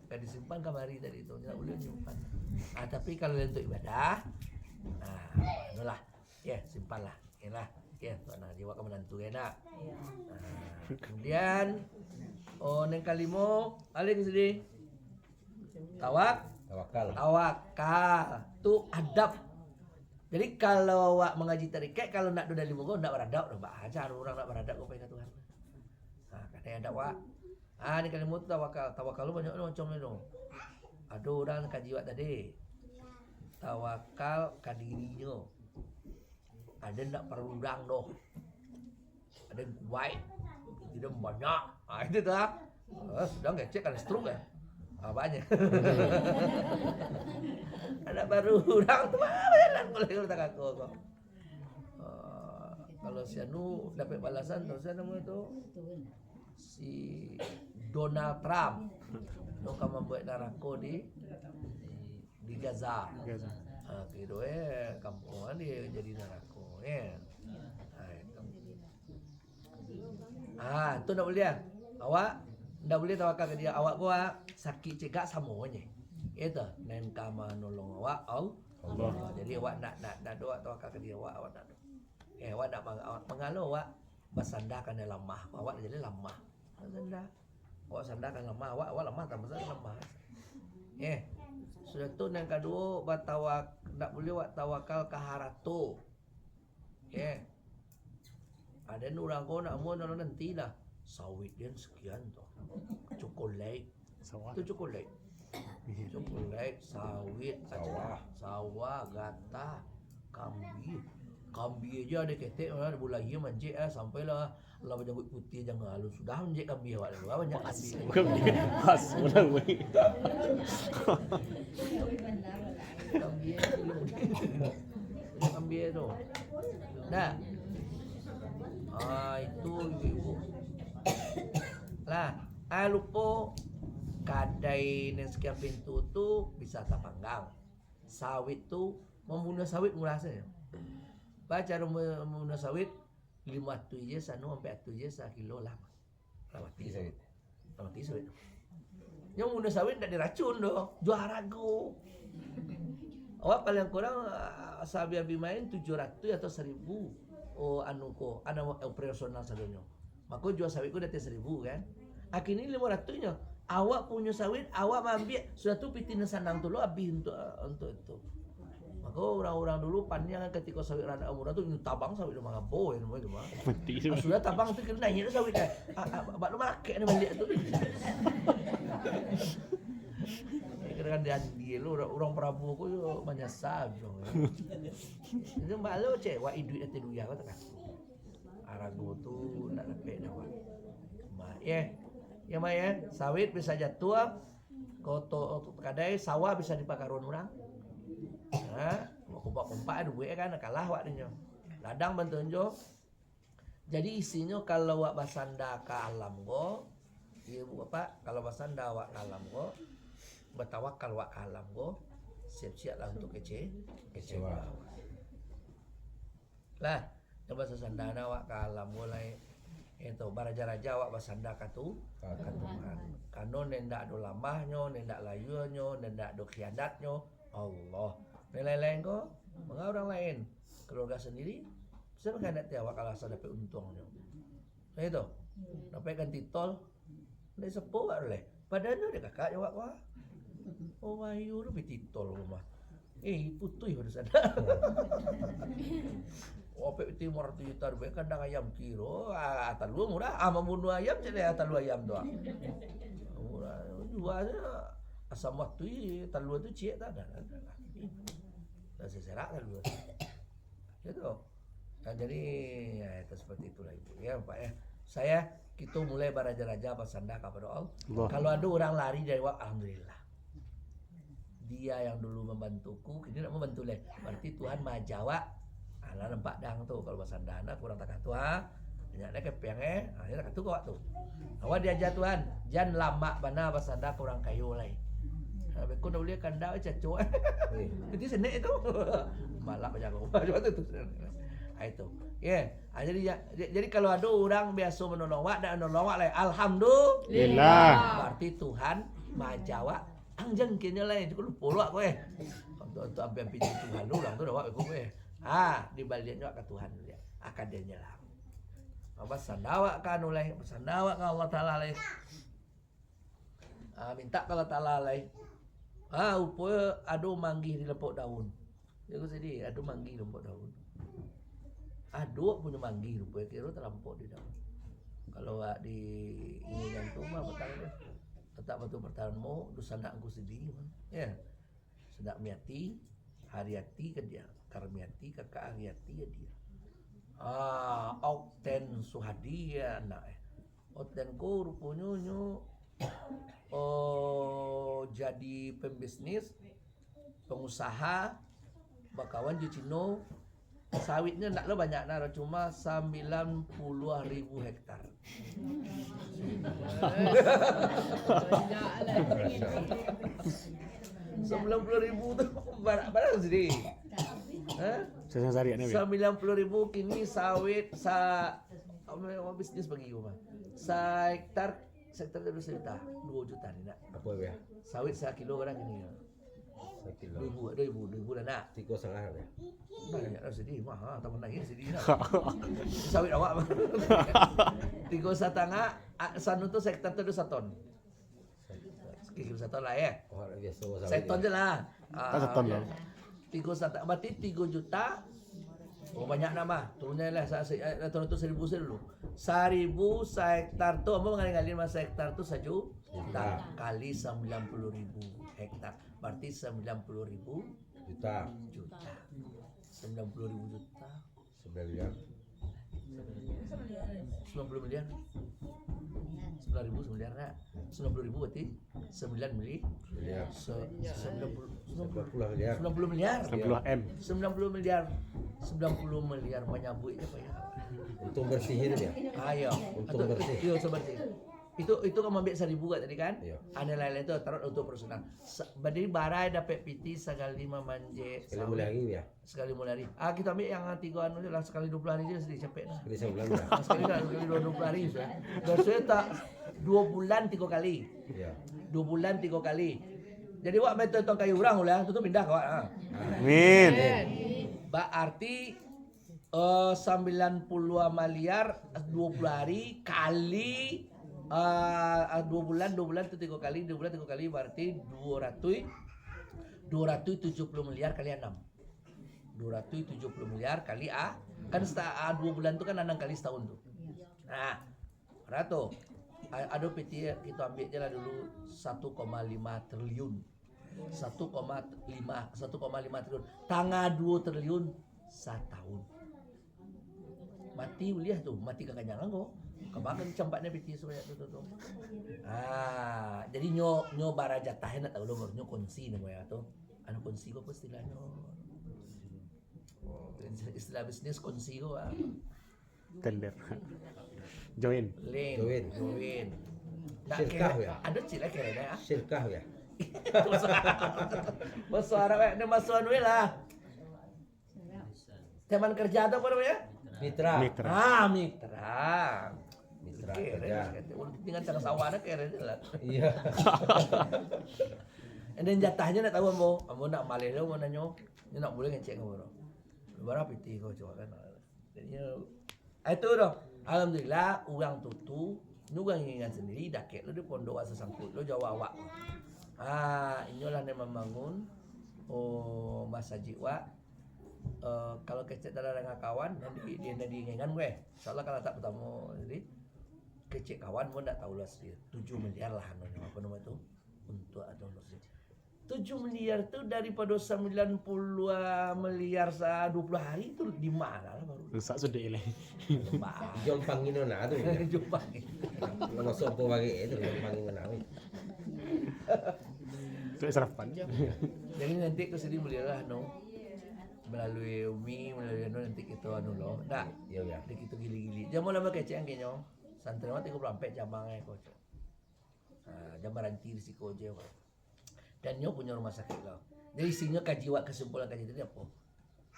kan disimpan kamari tadi itu nggak boleh nyimpan tapi kalau untuk ibadah itulah ya simpanlah inilah ya tuan jiwa menantu enak kemudian neng kalimo alih sedih tawakal tu adab jadi kalau awak mengaji tarikat kalau nak duduk lima nak beradab dah baca orang nak beradab kepada Tuhan katanya ada awak ni kalimo tu tawakal lu banyak macam ni dong ada orang kaji awak tadi tawakal kadirinya ada nak perudang doh ada yang kuat tidak banyak itu dah sudah ngecek kan stroke ya banyak ada baru udang tu jalan boleh tak aku kok kalau si Anu dapat balasan terus nama itu si Donald Trump yang membuat narako di Gaza. Kira kampungan dia jadi narako itu tak boleh awak tak boleh tawakal ke dia awak gua sakit cegak semuanya itu nen kama nolong awak Allah jadi awak nak doa tawakal ke dia awak nak awak nak mengalau awak bersandarkan lemah awak jadi lemah awak sandarkan lemah awak lemah tambah lemah sudah tu yang kedua tak boleh awak tawakal ke haratu ada orang kau nak mau nanti lah sawit dia sekian tu cokolat tu cokolat sawit sawah gata kambi aja ada ketek ada bulai manjek sampailah lah janggut putih jangan halus sudah manjek kambi awak dah banyak kambi pas menang wei kambi tu dah itu ibu lah lupa kadai dan sekian pintu tu bisa terpanggang sawit tu membunuh sawit merasanya baca membunuh sawit 5 tu je sanu sampai 1 je 1 kilo lah mati sawit yang membunuh sawit tak diracun doh jual ragu awak paling kurang sabi main 700 atau 1000 ada operasional sadonya. Maka jual sawit ku datang 1000 kan. Akhirnya 500 nya. Awak punya sawit, awak ambil sudah tu piti sanang tu lo habis untuk itu. Maka orang-orang dulu panjang ketika sawit rada umur tu tabang sawit rumah ngabo ya rumah cuma. Sudah tabang tu kena naik sawit dah. Bak lu make ni balik tu. kira janji lu orang Prabu ku yo menyesal dong. Itu malu cek wa idu ate duya kata kan. Arago tu nak dapat dapat. Ya sawit bisa jatuh, koto kadai sawah bisa dipakarun orang. Nah, mau kumpak duit kan kalah wak dinyo. Ladang bantunjo. Jadi isinya kalau wak basanda ke alam go, iya Bapak, kalau basanda wak ke alam go, bertawakal wak ke alam go, siap-siap lah untuk kecewa. Lah, coba sesandana wak ke alam mulai itu baraja-raja wak basanda katu Tuhan. Kano nendak do lamahnya, nendak layunya, nendak do khianatnya, Allah. Lain-lain ko, orang lain, keluarga sendiri. Siapa kan nak tiawak kalau asal dapat untungnya. Nah itu, dapat ganti tol, dia sepuh boleh. Padahal dia kakak jawab wah. Oh ayu lu beti tol rumah. Putui pada sana. Oh peti murah juta rupiah kandang ayam kilo. Atal lu murah, membunuh ayam jadi atal lu ayam doang. Murah, jualnya asam waktu atal lu tu cik tak ada. Dah seserak atal lu. Gitu. Nah, jadi ya itu seperti itulah Ibu ya Pak ya. Kita mulai baraja-raja basanda kepada Allah. Kalau ada orang lari dari wak, alhamdulillah. Dia yang dulu membantuku, kini nak membantu leh. Berarti Tuhan majawa. Alah nampak dang tu kalau basanda anak kurang tak Tuhan. Banyak kepeng akhirnya katu kau tu. Awak diajar Tuhan, jangan lama bana basanda kurang kayu lai. Beku dah boleh kandang cacu. Itu senek itu. Malak banyak kau. Cuma tu. Itu. Ya. Jadi kalau ada orang biasa menolong wak dan menolong wak lain, alhamdulillah. Berarti Tuhan majawa anjeng kini lain itu lupa wak kowe. Untuk ambil Tuhan lu lang tu dah wak kowe. Dibaliknya ke Tuhan dia. Akan dia nyelam. Apa sandawa kan ulai, sandawa ke Allah Taala lain. Minta kalau Taala lain. Upaya adu manggih di lepok daun. Dia ku sedih, adu manggih di lepok daun. Dua punya manggih rupanya kira terlampau di dalam. Kalau di inginan tu mah petang dia. Tetap betul pertahanmu dosa nak aku sedih man. Ya. Sedak miati, hariati ke dia, karmiati kakak hariati ke dia. Okten suhadi ya nak. Okten ko rupanya jadi pembisnis, pengusaha, bakawan di Cino. Sawitnya nak lo banyak naro cuma 90.000 hektar. 90.000 tu barang sendiri. Saya cari ni. 90.000 kini sawit bisnis bagi rumah. Hektar tu 2 juta ni nak. Apa ya? Sawit 1 kilo orang ini. 2,000 dah nak. 3,5 ya. Banyak dah sedih, mahal tak pernah sedih dah. Sawit awak. 3,5 sanu tu hektar tu 1 ton. Kilo 1 ton lah ya. Oh, biasa sawit. 1 ton je lah. 1 ton lah. 3,1 berarti 3 juta. Oh banyak nama. Turunnya lah tahun tu 1,000 dulu. 1,000 hektar tu apa mengalir masa hektar tu 1 juta kali 90.000 hektar. Berarti 90.000 juta. 90.000 juta. 9 miliar. 90 miliar. 9.000 miliar nak. 90.000 berarti 9 miliar. 90 miliar. 90 miliar. 90 M. 90 miliar. 90 miliar menyambut apa ya? Untung bersihin dia. Ayo. Untung bersih. Iya, bersih. Itu kamu ambil 1,000 kat tadi kan? Iya. Ada lain-lain itu taruh untuk personal. Berdiri barai dapat piti sekali 5 manje. Sekali mulai hari ya. Sekali mulai hari. Kita ambil yang 3 anu je lah sekali 20 hari je sedih capek lah. Sekali sebulan ya. Sekali 20 hari sudah. Dan saya tak 2 bulan 3 kali. Iya. 2 bulan 3 kali. Jadi wak meter tong kayu orang ulah tu pindah kau. Amin. Berarti 90 miliar 20 hari kali 2 bulan tu 3 kali, 2 bulan 3 kali berarti 270 miliar kali 6. 270 miliar kali kan 2 bulan tu kan 6 kali setahun tu. Nah, rato ada PT kita ambil je lah dulu 1,5 triliun. 1,5 triliun. Tangga 2 triliun setahun. Mati uliah tuh, mati kekanyangan kok. Kemakan campaknya piti supaya tuh. Jadi nyo baraja tahen tak tahu lo nyo konsi nih moya tuh. Anu konsi kok istilahnya. Istilah bisnis konsi kok. Tender. Join. Join. Sirkah ya? Ada cila kira-kira ya. Sirkah ya. Bahasa Arab ini masuk anu lah. Teman kerja atau apa namanya? Mitra. Mitra. Mitra kerja. Dengan cara sawana kira lah. Iya. Dan jatahnya nak tahu ambo nak malih lo mau nanyo, ni nak boleh ngecek ambo. Berapa piti kau coba kan. Jadi itu dong. Alhamdulillah orang tutu nugang ingat sendiri dakek lo di pondok asa sangkut lo Jawa awak. Inilah yang membangun masa jiwa. Kalau kecek dengan kawan nanti dia ingat gue. Insyaallah kalau tak bertemu jadi kecek kawan pun tak tahu lah sih 7 miliar lah apa nama itu untuk ada masjid 7 miliar tuh daripada 90 miliar 20 hari itu di mana lah baru Rusak sudah ini. Jompang ino na tuh. Jumpa Kalau sopo bagi itu jompang ino na. Itu sarapan. jadi nanti kesini belilah melalui Umi melalui nanti kita lo nah Iya ya. di kita gili-gili jamu lama kecek kayaknya santri mah 30 cabangnya kok jam rantir si koje dan nyo punya rumah sakit lo jadi isinya kaji kesimpulan kaji itu apa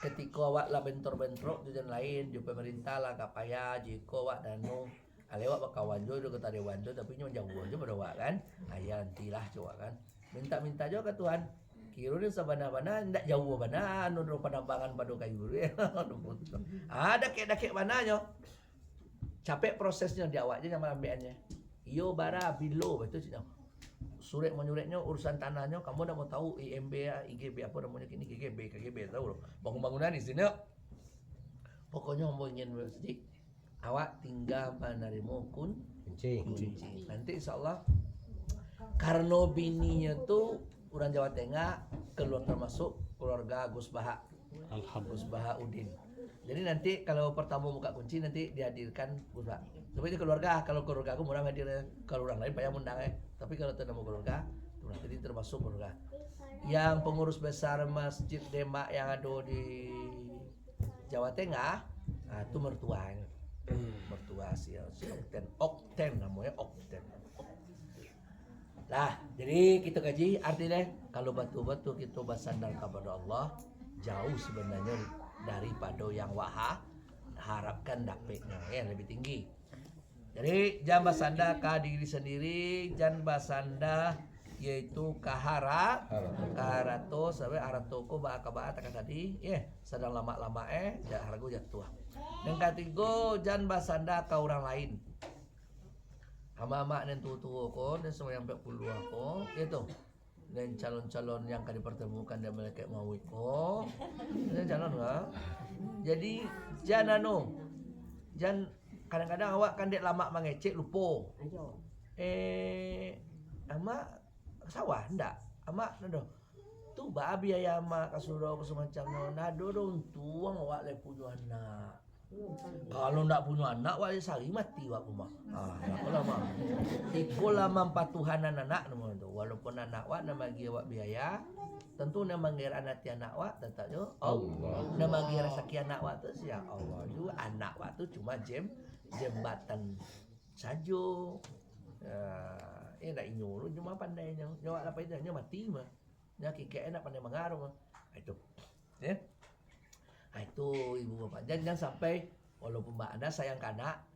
ketika awak lah bentor-bentrok tujuan lain di pemerintah lah kapaya jiko awak danu alewak bakawan jo do kata dewan jo tapi nyo jauh aja pada awak kan ayah nantilah coba kan minta juga ke Tuhan kira ni sabana-bana ndak jauh bana anu penambangan pada kayu ada kek mananya capek prosesnya di awaknya sama ambeannya iyo bara bilo betul sih surat menyuratnya urusan tanahnya kamu udah mau tahu IMB ya IGB apa namanya kini KGB tahu loh bangun-bangunan di sini pokoknya mau ingin sedikit awak tinggal menerima kunci nanti insyaallah karena bininya tuh orang Jawa Tengah keluar termasuk keluarga Gus Baha. Gus Baha Udin. Jadi nanti kalau pertama buka kunci nanti dihadirkan Gus Baha. Sebenarnya keluarga, kalau keluarga aku murah hadir kalau orang lain payah undang Tapi kalau tidak mau keluarga, nanti termasuk keluarga. Yang pengurus besar Masjid Demak yang ada di Jawa Tengah, itu mertua. Mertua si Okten namanya Okten. Lah, jadi kita kaji artinya kalau betul-betul kita bersandar kepada Allah jauh sebenarnya daripada yang harapkan dapatnya yang lebih tinggi. Jadi jangan bersandar ke diri sendiri, jangan bersandar yaitu kaharato sampai aratoko ba tadi sedang lama-lama harga jatuh. Yang ketiga jangan bersandar ke orang lain. Ama-ama dan tua-tua ko dan semua yang 40 ko itu dan calon-calon yang akan dipertemukan dan mereka mau ko dan calon jadi jangan kadang-kadang awak kan dek lama mengecek lupa ama sawah ndak ama nado tu babi ya ama kasuro semacam nado dong tuang awak le punya anak. Kalau ndak punya anak wali sari mati wak rumah. Kalau mah. Tiko lama patuhanan anak nama tu. Walaupun anak wak nama gi awak biaya, tentu nama ngira anak ti anak wak tetapnya Allah. Nama ngira sakit anak wak tu sia Allah. Juga anak wak tu cuma jembatan saja. Ndak inyuruh cuma pandainya. Nyawa apa itu nya mati mah. Nya kike enak pandai mengaruh. Itu. Ya. Itu ibu bapak jangan sampai walaupun mbak anda sayang ke anak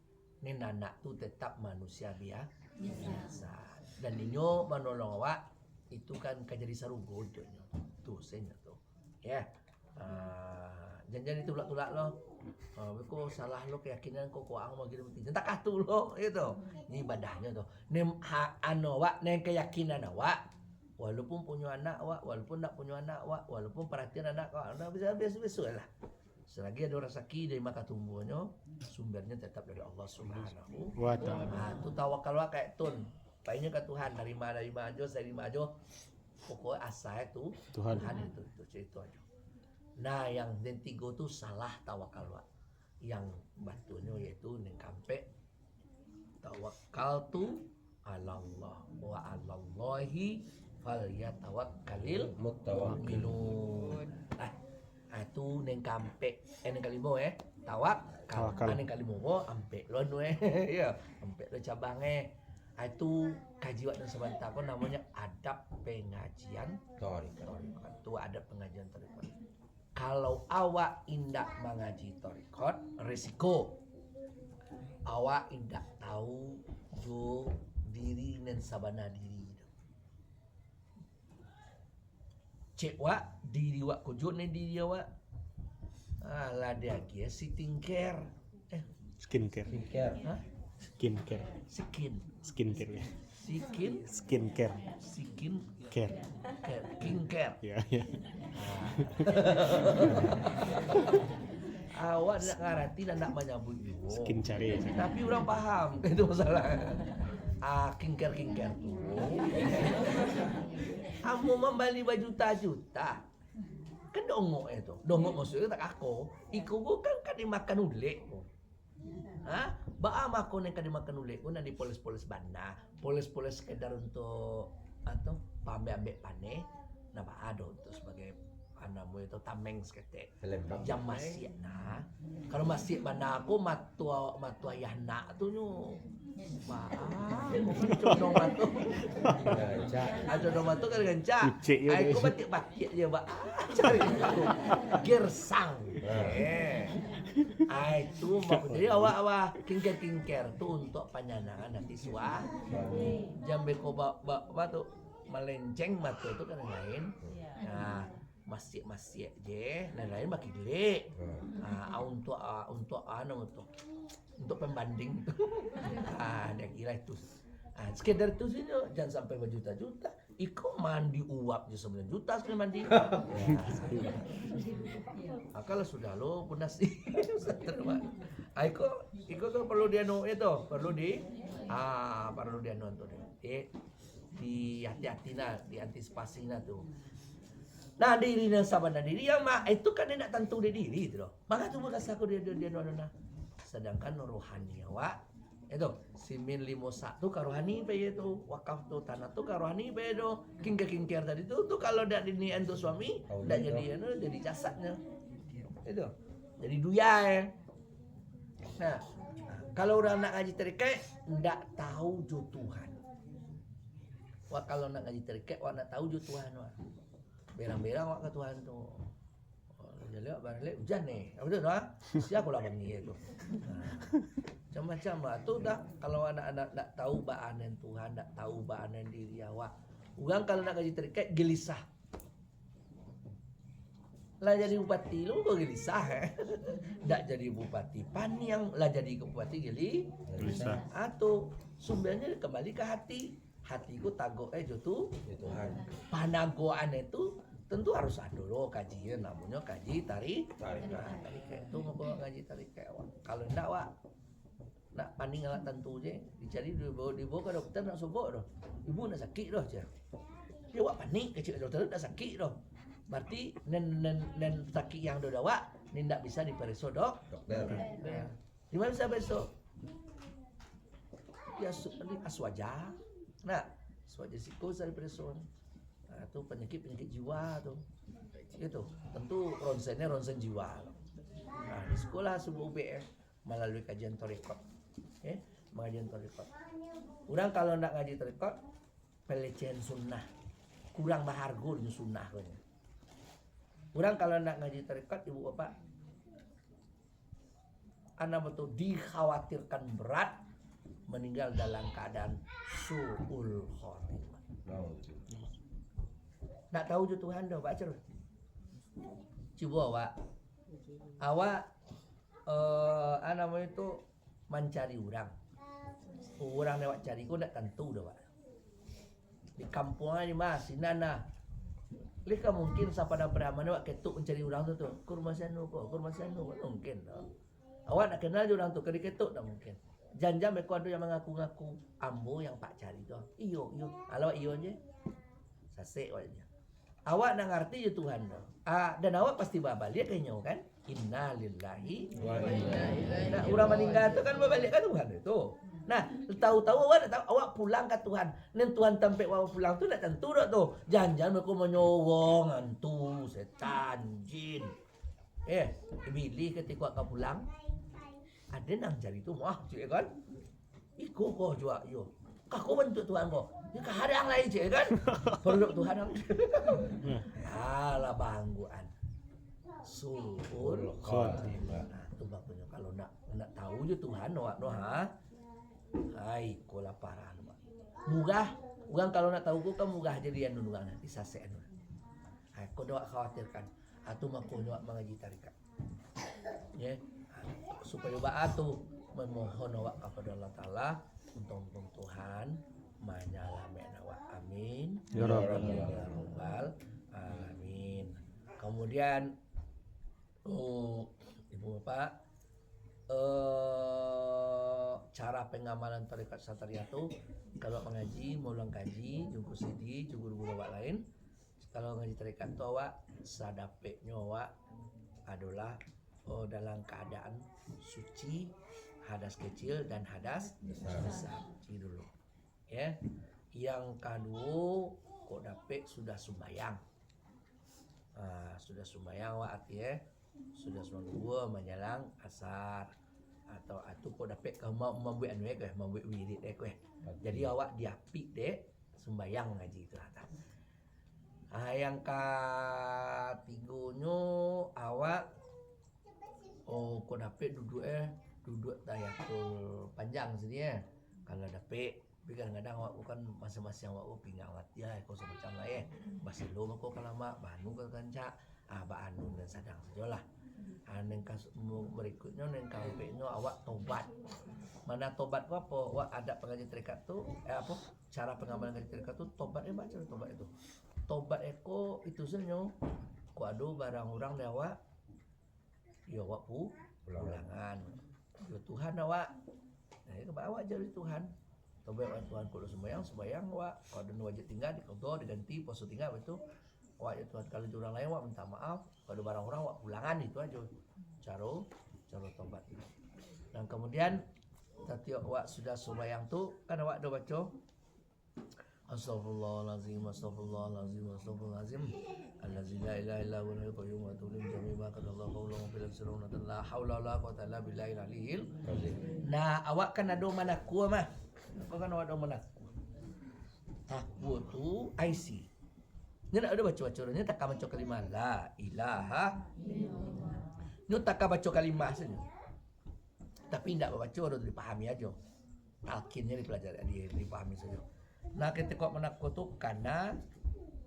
ini anak tuh tetap manusia biasa dan ninyo menolong awak itu kan jadi sarugo tuh senya tuh ya jangan ditulak-tulak lo kok salah lo keyakinan kok ang mau gitu penting tak atuh lo itu ini ibadahnya tuh nem awak nem keyakinan awak walaupun punya anak awak, walaupun tak punya anak awak, walaupun perhatian anak awak, biasa-biasa lah. Selagi ada rezeki dari maka tumbuhnya, sumbernya tetap dari Allah Subhanahu wa Ta'ala. Itu tawakal kayak tun, painnya ke Tuhan dari mana aja, Pokoknya asal itu Tuhan. itu cerita aja. Nah yang tiga tuh salah tawakal Wak. Yang batunya yaitu neng kampe tawakal tu alallah wa alallahi falyatawakkalil mu'minun. Itu neng kampe neng kalimo tawakal. Neng kalimo ampe lo ya ampe lo cabangnya. Itu kaji wak dan sebentar kok namanya adab pengajian torikot. Itu adab pengajian torikot. Kalau awak indak mengaji torikot, resiko awak indak tahu jo diri dan sabana diri. Cek wak diri wak kujo nih diri awak. Lah dia kia sitting care. Skincare. Hah? Skincare. Skincare ya. Skincare. Care. Skincare. Ya, ya. Awak nak ngarati dan nak menyambut juga. Skin cari. Tapi orang paham itu masalah. Skincare tuh. Kamu membeli baju juta. Kan dongok itu. Dongok maksudnya tak aku. Iku bukan kan dimakan ulek. Ba'a makon yang dimakan ulek pun di poles-poles bana. Poles-poles sekedar untuk atau pambe-ambe pane. Nah ba'a do untuk sebagai anamu itu tameng seketek. Jam masih nah. Kalau masih mana aku matua ayah nak tu nyu. Condong matu. Condong matu kan ganca. Aku batik je ba. Cari gersang. Itu jadi awak kingker tuh untuk panjangan nanti suami. Jambe ko ba tu melenceng matu tu kan lain. Nah, masih je, lain makin gede. Untuk pembanding tu. Dia kira itu. Sekedar itu sih jangan sampai berjuta-juta. Iko mandi uap je 9 juta sekali mandi. Kalau sudah lo punas sih. Iko tuh perlu dia itu, perlu dia nonton. Di hati-hati di antisipasi tuh. Nah diri dan sabana diri yang itu kan dia nak tentu dia diri itu loh. Maka tuh merasa aku dia nona. Sedangkan rohani awak itu simin 51 karohani pe itu wakaf tuh tanah tuh karohani pe itu kingker tadi tuh kalau dak dinian tuh suami dak jadi jasadnya itu jadi duyai. Nah kalau orang nak ngaji terikat ndak tahu jo Tuhan. Wah kalau nak ngaji terikat wah nak tahu jo Tuhan wah berang-berang wah ke Tuhan tuh. Jadi balik hujan nih, betul tak? Siapa lah bagi itu. Macam-macam lah. Tu dah kalau anak-anak tak tahu baanan Tuhan, tak tahu baanan diri awak. Orang kalau nak ngaji terikat gelisah. Lah jadi bupati lu kok gelisah Tak jadi bupati Paniang lah jadi bupati gelisah. Atau sumbernya kembali ke hati. Hatiku tagok jotu Tuhan. Panagoan itu tentu harus ada loh kajian namanya kaji tarik itu mau ngaji tarik kalau ndak wak nak paning alat tentu je dicari dibawa ke dokter nak sobok doh ibu nak sakit doh je dia wak panik kecil dokter nak sakit doh berarti nen sakit yang doh wak ni ndak bisa diperiksa dokter di mana bisa besok ya aswaja nah aswaja siko sari periksa. Nah, itu penyakit jiwa tuh. Itu tentu ronsen jiwa. Nah, di sekolah subuh UBM melalui kajian torikot. Pengajian torikot. Orang kalau nak ngaji torikot pelecehan sunnah. Kurang berharga dengan sunnah kan. Orang kalau nak ngaji torikot ibu bapak anak betul dikhawatirkan berat meninggal dalam keadaan su'ul khotimah. Nak tahu je Tuhan dah baca tu. Cuba awak nama itu mencari orang. Orang lewat cari kau nak tentu dah Di kampung ni mas, nana. Lika mungkin siapa dah beramal awak ketuk mencari orang tu. Kurma sanu mungkin dah. Awak nak kenal je orang tu kali ketuk tak mungkin. Jangan mereka ada yang mengaku-ngaku ambo yang pak cari tu. Iyo. Alawak iyo je. Sasek wajnya. Awak nak ngerti je Tuhan tu. Dan awak pasti balik kayaknya kan. Inna lillahi wa inna ilaihi. Nah, orang meninggal tu kan balik ke Tuhan itu. Nah, tahu-tahu awak tak tahu, awak pulang ke Tuhan. Nen Tuhan tempat awak pulang tu nak tentu dak tu. Jangan aku menyowong hantu, setan, jin. Pilih ketika kau pulang ada nang cari tu mah cik kan. Iko kau jual yo. Kau bentuk Tuhan kau. Ya kadang lain cik kan. Produk Tuhan am. Alah bangguan. Suul khotimah. Nah, tu maknanya kalau nak tahu je Tuhan awak no ha. Hai kola parah mak. Mugah. Orang kalau nak tahu kau kan mugah jadi anu orang nanti sasek anu. Hai kau dak khawatirkan. Atau maku awak mengaji tarikat. Ya. Supaya awak tu memohon awak kepada Allah Taala untuk Tuhan menyalamen awak. Amin. Ya Rabbal alamin. Kemudian Ibu Bapak cara pengamalan tarekat Satria tu kalau mengaji, maulang kaji, jungku sidi, jungku guru awak lain. Kalau ngaji tarekat tu awak sadapeknya awak adalah dalam keadaan suci, hadas kecil dan hadas besar. Ini dulu. Ya. Yang kedua, kok dapet sudah sembahyang. Sudah sembahyang awak artinya sudah semua menjelang asar atau kau dapat kau mau membuat anu ke membuat wirid ke. Jadi awak diapik dek sembahyang ngaji itu atas. Yang ketiganya awak kau dapat duduk tayatul panjang sini ya. Kalau dapat tapi kadang-kadang awak bukan masing-masing awak pinggang ya kau semacam lah ya. Basilum kau kalama banu kau kancak anu dan sadang sajalah. Neng berikutnya neng kampenya awak tobat. Mana tobat ku apa? Awak ada pengaji tarekat tu apa? Cara pengamalan ngaji tarekat tu tobat baca tobat itu. Tobat eko itu senyo. Ku adu barang orang dia awak. Ya awak pulangan. Ya Tuhan awak. Nah, itu awak jadi Tuhan. Tobat Tuhan kudu sembahyang awak. Kalau ada wajib tinggal dikotor diganti puasa tinggal betul. Awak ya Tuhan kalau orang lain awak minta maaf. Kalau barang orang awak pulangan itu aja. Cara tobat. Dan kemudian setiap awak sudah sembahyang tu kan awak dah baca Astaghfirullahalazim, astaghfirullahalazim, astaghfirullahalazim. Allazi la ilaha illa huwal hayyul qayyum wa atubu ilaih jami'a qadallahu qawluhu fil sirruna la haula wala quwwata illa billahil aliyil. Nah, awak kan ada manaku mah. Kau kan awak ada manaku. Takwa tu IC. Ni nak ada baca-baca ni tak baca kalimah la ilaha illallah. Ni tak baca kalimah saja. Tapi tidak baca harus dipahami aja. Talqinnya dipelajari, dipahami saja. Nah, ketika menakut tu karena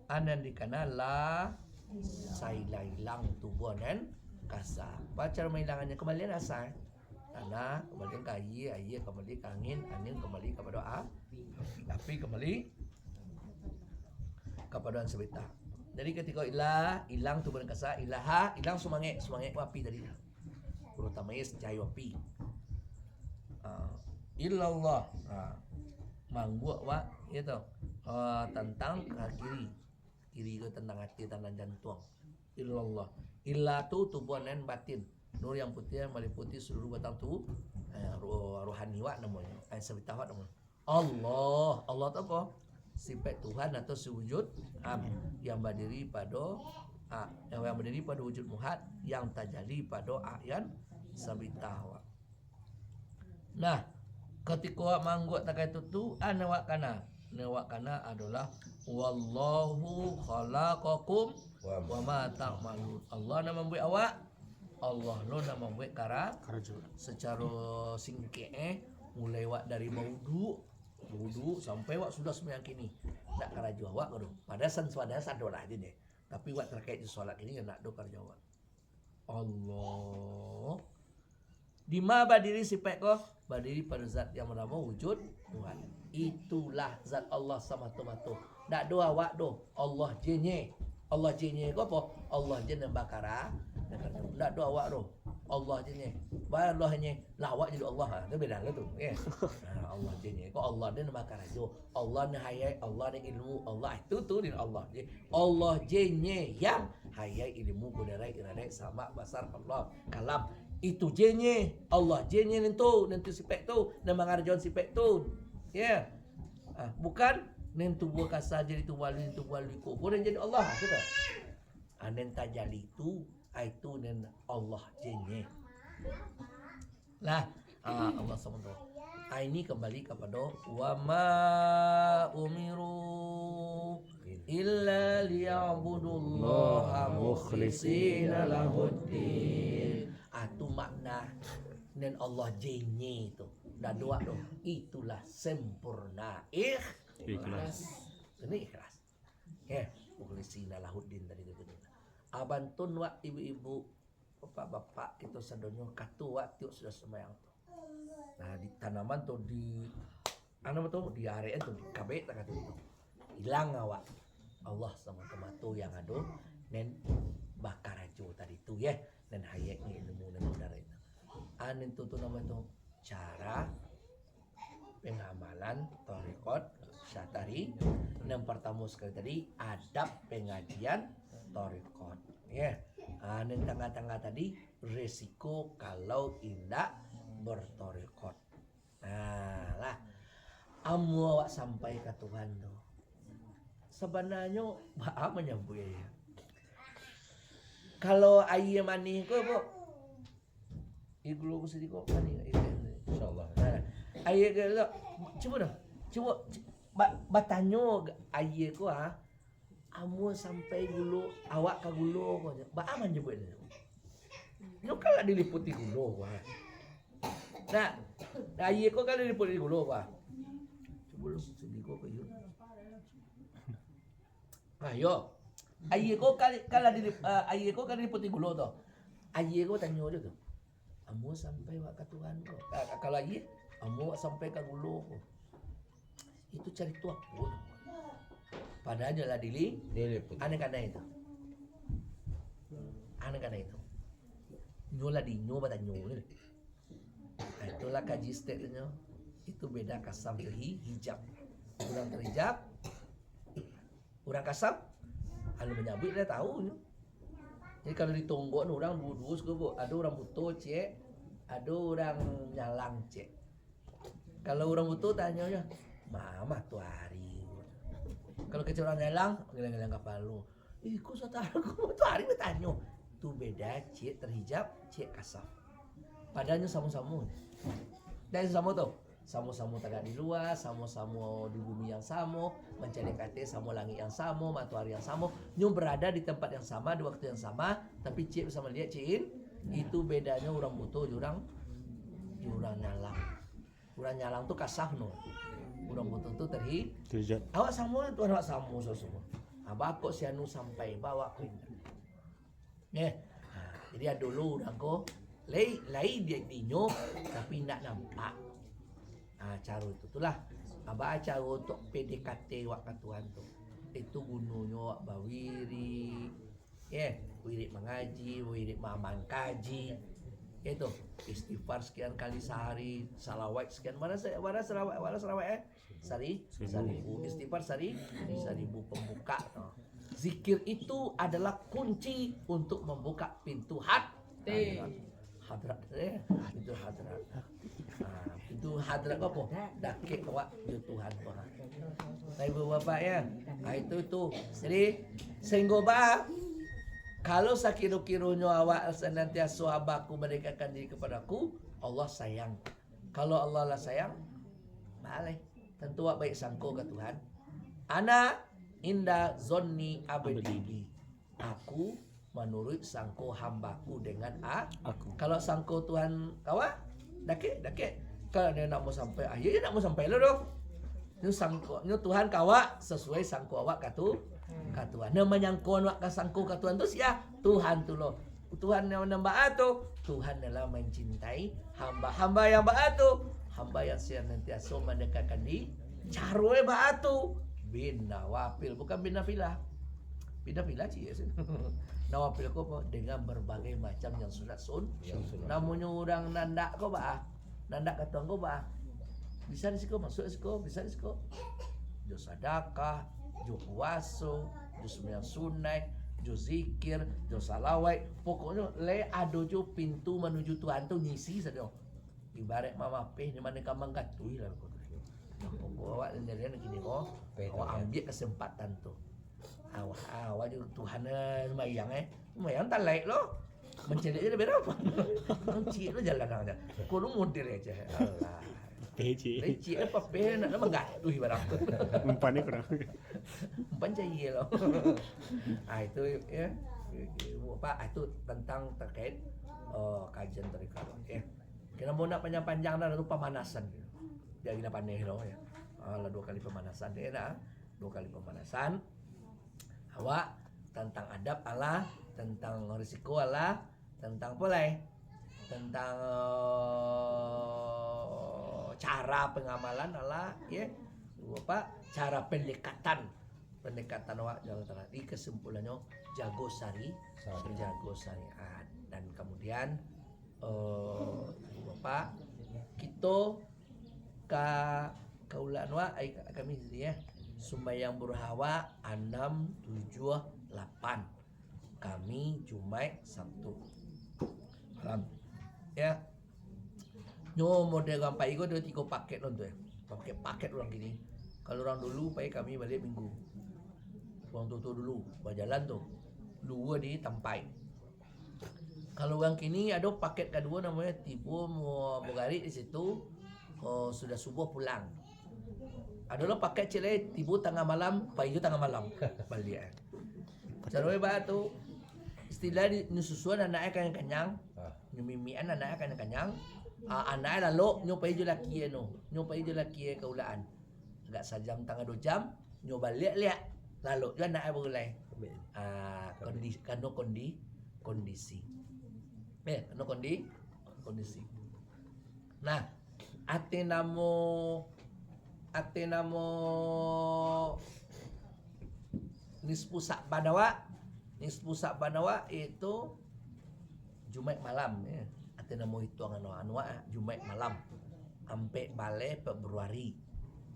anan dikana la saila hilang tubuhan kasar. Baca menghilangannya kembali rasa. Karena kembali ke air kembali ke angin kembali kepada api kembali kepada sebentar. Jadi ketika hilang tubuhan kasar, ilaha hilang semangat api tadi. Terutamanya cahaya api. Illallah. Mangbuat wak itu tentang kiri itu tentang hati tentang jantung. Illallah. Illa tu tubuhan dan batin. Nur yang putih meliputi seluruh batang tubuh. Rohani wak namanya. Sebentar wak namanya. Allah tu apa? Sifat Tuhan atau sewujud yang berdiri pada wujud muhad yang tajalli pada ayan sabitah. Nah, ketika awak manggut takai tu awak kana adalah wallahu khalaqakum wa ma ta'malun. Allah nak membuat awak, Allah lo nak membuat karaju secara singkat mulai awak dari wudu sampai awak sudah sembahyang kini nak karaju awak tu. Pada sadolah je ni. Tapi awak terkait di solat kini nak do karaju awak. Allah di mana berdiri sifat kau? Berdiri pada zat yang bernama wujud Tuhan. Itulah zat Allah semata-mata. Tak do awak do. Allah jenye. Allah jenye kau apa? Allah jenye bakara. Tak do awak do. Allah je Allah hanya lawak jadi Allah tu beda lah tu ya. Allah je ko Allah dia nama karajo Allah ni hayai Allah ni ilmu Allah itu tu dia Allah je Allah je yang hayai ilmu kudarai iradai sama basar Allah kalam itu je Allah je nentu sifat tu nama ngarjon sifat tu ya. Bukan nentu buah kasar jadi tu wali ko boleh jadi Allah kita. Anen tajali itu nen Allah jenye. Lah Allah SWT. Ini kembali kepada wa ma umiru illa liya'budullaha mukhlishina lahuddin. Itu makna nen Allah jenye itu. Dan doa dong. Itulah sempurna ikhlas. Ini ikhlas. Ya, mukhlishina lahuddin tadi itu. Abantun wa ibu-ibu bapak-bapak itu sedonyo katu wa tiuk sudah sembahyang tu. Nah di tanaman tu di di area tu di kabeh tak kata itu. Hilang awak. Allah sama kematu yang ado nen bakar ajo tadi tu ya. Nen hayek ni ilmu nen udara itu. Anin tu nama tu cara pengamalan tarekat syatari. Yang pertama sekali tadi adab pengajian tarekat ya. Yang tengah-tengah tadi resiko kalau indah bertarekat. Nah lah amu awak sampai ke Tuhan tu sebenarnya apa menyambut ya. Kalau air manis ko bu iglo ko sedih ko manis Insyaallah. Air ke cuba dah cuba batanyo air ko amu sampai gulu awak ke gulu ko ba aman je buat ni kalau diliputi gulu wah nah air ko kalau diliputi gulu wah cuba lu sedih ko ke yuk ayo air ko kalau diliputi gulu tu air ko tanyo je tu amu sampai wak ke Tuhan ko kalau air amu sampai ke gulu ko itu cari tuak pun padahal adalah dili aneh karena itu nyola di nyoba dan nyol itulah kaji statementnya itu beda kasam hijab orang terhijab orang kasam anu menyabut dia tahu jadi kalau ditonggok orang budus ada orang butuh cek ada orang nyalang cek kalau orang butuh tanya ya mama tuh hari kalau kecil orang nyalang ngelang kapal lu kok saudara kok tuh hari bertanya tuh beda cek terhijab cek kasaf padahal sama-sama dan sama tuh sama-sama tagak di luar sama-sama di bumi yang sama mencari kate sama langit yang sama matahari yang sama nyu berada di tempat yang sama di waktu yang sama tapi cek bersama dia cekin itu bedanya orang butuh orang nyalang tuh kasaf no orang butuh tuh terhijab awak sama tuh awak sama semua abah kok si anu sampai bawa ke ya jadi dulu orang ko lai dia dinyo tapi nak nampak cara itulah abah cara untuk PDKT wak Tuhan tu itu gunanya wak bawiri wirid mengaji wirid maman kaji itu istighfar sekian kali sehari salawat sekian mana salawat seribu istighfar seribu pembuka zikir itu adalah kunci untuk membuka pintu hadrat itu hadrat apa dakik awak di Tuhan ibu bapak ya itu jadi sehingga kalau sakiru-kirunya awak senantiasa abahku mendekatkan diri kepadaku Allah sayang kalau Allah lah sayang malai tentu awak baik sangko ke Tuhan ana inda zonni abdi aku menurut sangko hambaku dengan aku kalau sangko Tuhan kawa dakik kalau dia nak mau sampai akhirnya nak mau sampai lo dong itu sangko itu Tuhan kawa sesuai sangko awak katu Tuhan namanya nyangkon wak kasangko ka Tuhan tu sia Tuhan tu lo Tuhan yang nambah tu Tuhan adalah mencintai hamba yang baatu hamba yang senantiasa mendekatkan di carwe baatu bin nawafil bukan bin nafilah Pindah-pindah sih ya. Nawafil ko po dengan berbagai macam yang sunat Namanya orang nandak ko ba? Nandak katuang ko ba? Bisa risiko masuk risiko, bisa risiko. Jo sedekah, jo puasa, jo sembahyang sunat, jo zikir, jo salawat. Pokoknya le ado jo pintu menuju Tuhan tu ngisi saja. Ibarat mama peh di mana kamu gatui lah kau. Pokok awak sendirian gini kok. Awak ambil kesempatan tu. Awak juga Tuhan lumayan tak like lo. Mencari aja berapa? Mencari lo jalan aja. Kau lu model aja. Allah. Peci. Lecik apa peh nak menggatui barang. Umpannya kurang. Umpan cair lo. Itu ya. Pak itu tentang terkait kajian tarekat ya. Kena mau nak panjang-panjang dah itu pemanasan. Dia gila pandai lo ya. Lah 2 kali pemanasan dia dah. 2 kali pemanasan. Awak tentang adab Allah, tentang risiko Allah, tentang polai, tentang cara pengamalan Allah ya. Apa? Cara pendekatan awak jalan tengah. Di kesimpulannya jago syariat dan kemudian Bapak kita kaulan wa kami sini ya sembahyang berhawa 6, 7, 8 kami Jumat Sabtu malam ya nyo model gampai itu ada 3 paket nonton ya paket orang gini kalau orang dulu kami balik minggu orang tu dulu berjalan tuh 2 di Tampai. Kalau orang kini ada paket kedua namanya tiba mau bergarit di situ sudah subuh pulang. Adalah paket cile tiba tengah malam, pagi tengah malam balik. Caranya batu istilah di susuan anaknya kan kenyang, nyumimian anaknya kan kenyang, anaknya lalu nyopai je laki nyopai je laki kaulaan. Agak sejam tengah 2 jam, nyoba lihat lalu je anaknya berulai. Kondisi. Kondisi. Nah, ate namo nispusak banawa itu Jumat malam ya. Ate namo hitungan anwa Jumat malam sampai balik Februari.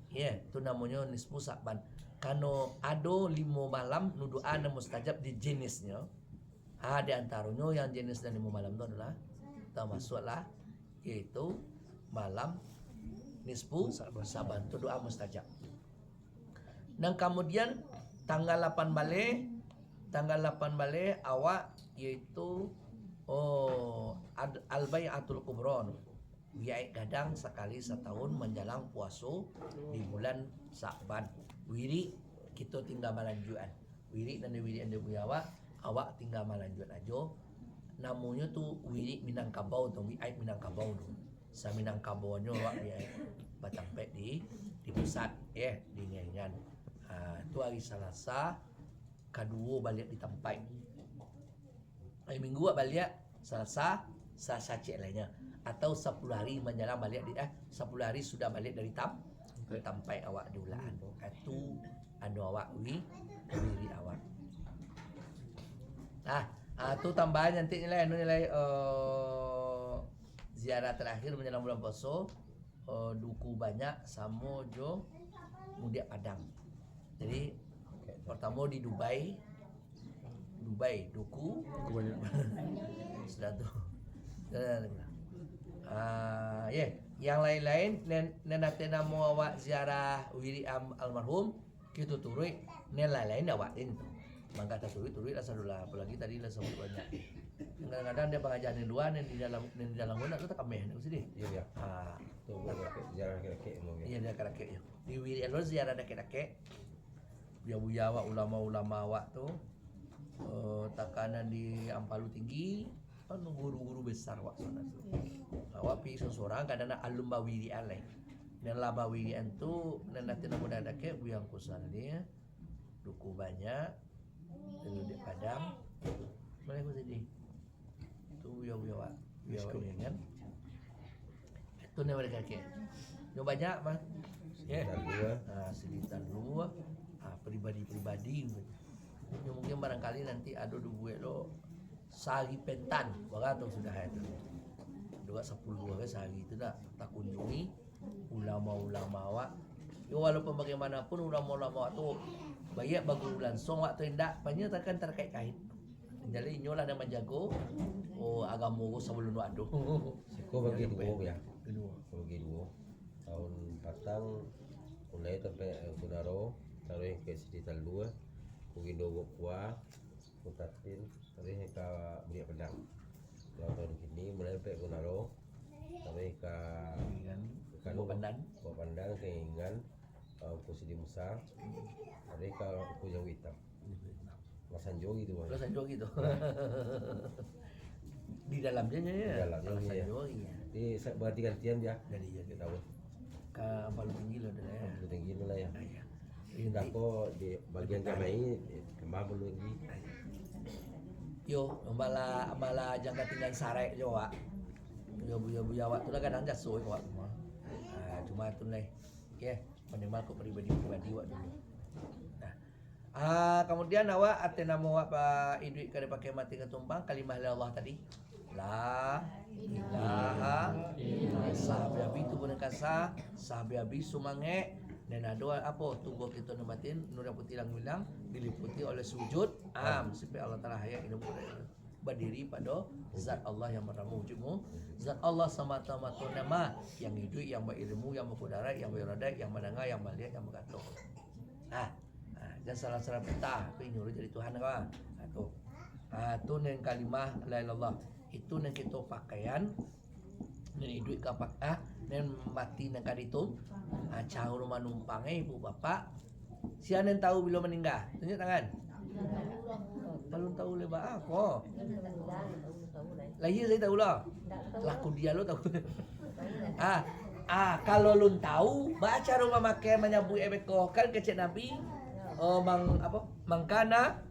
Ya, itu namanya nispusak ban. Kano ado 5 malam nudu'a na mustajab di jenisnya. Di antaranya yang jenis dan 5 malam itu adalah termasuklah yaitu malam nisfu saban itu doa mustajab. Dan kemudian tanggal 8 balik awak yaitu al-bai'atul kubra. Biaya kadang sekali setahun menjelang puasa di bulan Sa'ban. Wiri kita tinggal melanjutkan. Wiri dan wiri anda punya awak tinggal melanjut aja. Namanya tu wiri Minangkabau tu, wiri Minangkabau tu. Sa Minangkabaunya awak dia batampe di pusat ya di Ngengan. Tu hari Selasa kedua balik di tempat. Hari Minggu balik Selasa cek lainnya. Atau 10 hari menjelang balik 10 hari sudah balik dari tempat awak dulaan. Itu anu awak wiri awak. Tu tambahan nanti nilai ziarah terakhir menjelang bulan puasa duku banyak sama jo mudik Padang. Jadi pertama di Dubai duku banyak. Sudah tu. Yang lain-lain nanti namo awak ziarah wiri almarhum kita turui lain-lain awak ini. Mangga tak turui rasa dulu lah. Apalagi tadi lah sebut banyak. Kadang-kadang dia pengajaran luar di dalam guna tu tak kameh nak sini. Iya. Tu ziarah kakek mau. Iya dia kakek. Di wiri almarhum ziarah kakek. Buya-buya awak ulama-ulama awak tu tekanan di Ampalu tinggi. Guru-guru besar awak sana tu. Awak pergi seorang kadang nak alum bawiri alai. Dan lah bawiri tu nanti nak muda dake buyang kusal dia. Duku banyak. Lalu di Padang. Mana aku sedih. Tu buya awak kan. Itu ni mereka ke. Yo banyak mah. Ya. Sekitar 2. Pribadi. Ya, mungkin barangkali nanti ada duit lo sehari pentan, bagaimana sudah itu. Dua 10 hari sehari itu dah tak kunjungi ulama-ulama awak. Ya, walaupun bagaimanapun ulama-ulama awak tu banyak bagus langsung awak tu hendak banyak takkan terkait-kait. Jadi nyolah dan menjago agama ko sebelum ado. Siko bagi dua ya. Kedua. Bagi dua. Tahun patang mulai sampai Sunaro taruh ke sekitar 2 kugi dogo kuah mutatin taruh ke Beriak Pedang. Kalau tahun kini mulai sampai Sunaro taruh ke Kanu Pandan. Buat pandang keinginan ku Sidi Musa taruh ke ku Jawa Hitam. Masanjo gitu bang. Sanjo gitu. Di dalamnya ya. Di dalamnya, iya. Sanjo iya. Jadi berarti gantian ya. Dari ya Kita tahu. ke paling tinggi loh dah ya. Lu tinggi lah ya. Iya. Kita kok di bagian kamai kemah belum lagi. Yo, ambala jangka tinggal sarek jo wak. Yo buya wak tu lah kadang jasuh wak semua. Cuma tu lah. Ya, minimal ko pribadi wak dulu. Nah, kemudian awak ate nama awak Pak Idui kada pakai mati ketumpang kalimah la Allah tadi. La ilaha illallah. Sahabi itu pun kasa, sahabi sumange dan ada apa tubuh kita nematin nur putih bilang diliputi oleh sujud sampai Allah Taala hayat hidup berdiri pada zat Allah yang maha wujudmu, zat Allah semata-mata nama yang hidup, yang berilmu, yang berkudarat, yang beradat, yang mendengar, yang melihat, yang berkata. Dan salah peta aku nyuruh jadi Tuhan kawan. Tu nen kalimah la ilallah. Itu nen kita pakaian nen hidup ka nen mati nen kaditu. Cah rumah numpangnya ibu bapak. Siapa nen tahu bila meninggal? Tunjuk tangan. Belum tahu le ba apa. Lagi saya tahu lah. Laku dia lo tahu. Kalau lu tahu baca rumah makai menyambut ebeko kan kecek Nabi. Mangkana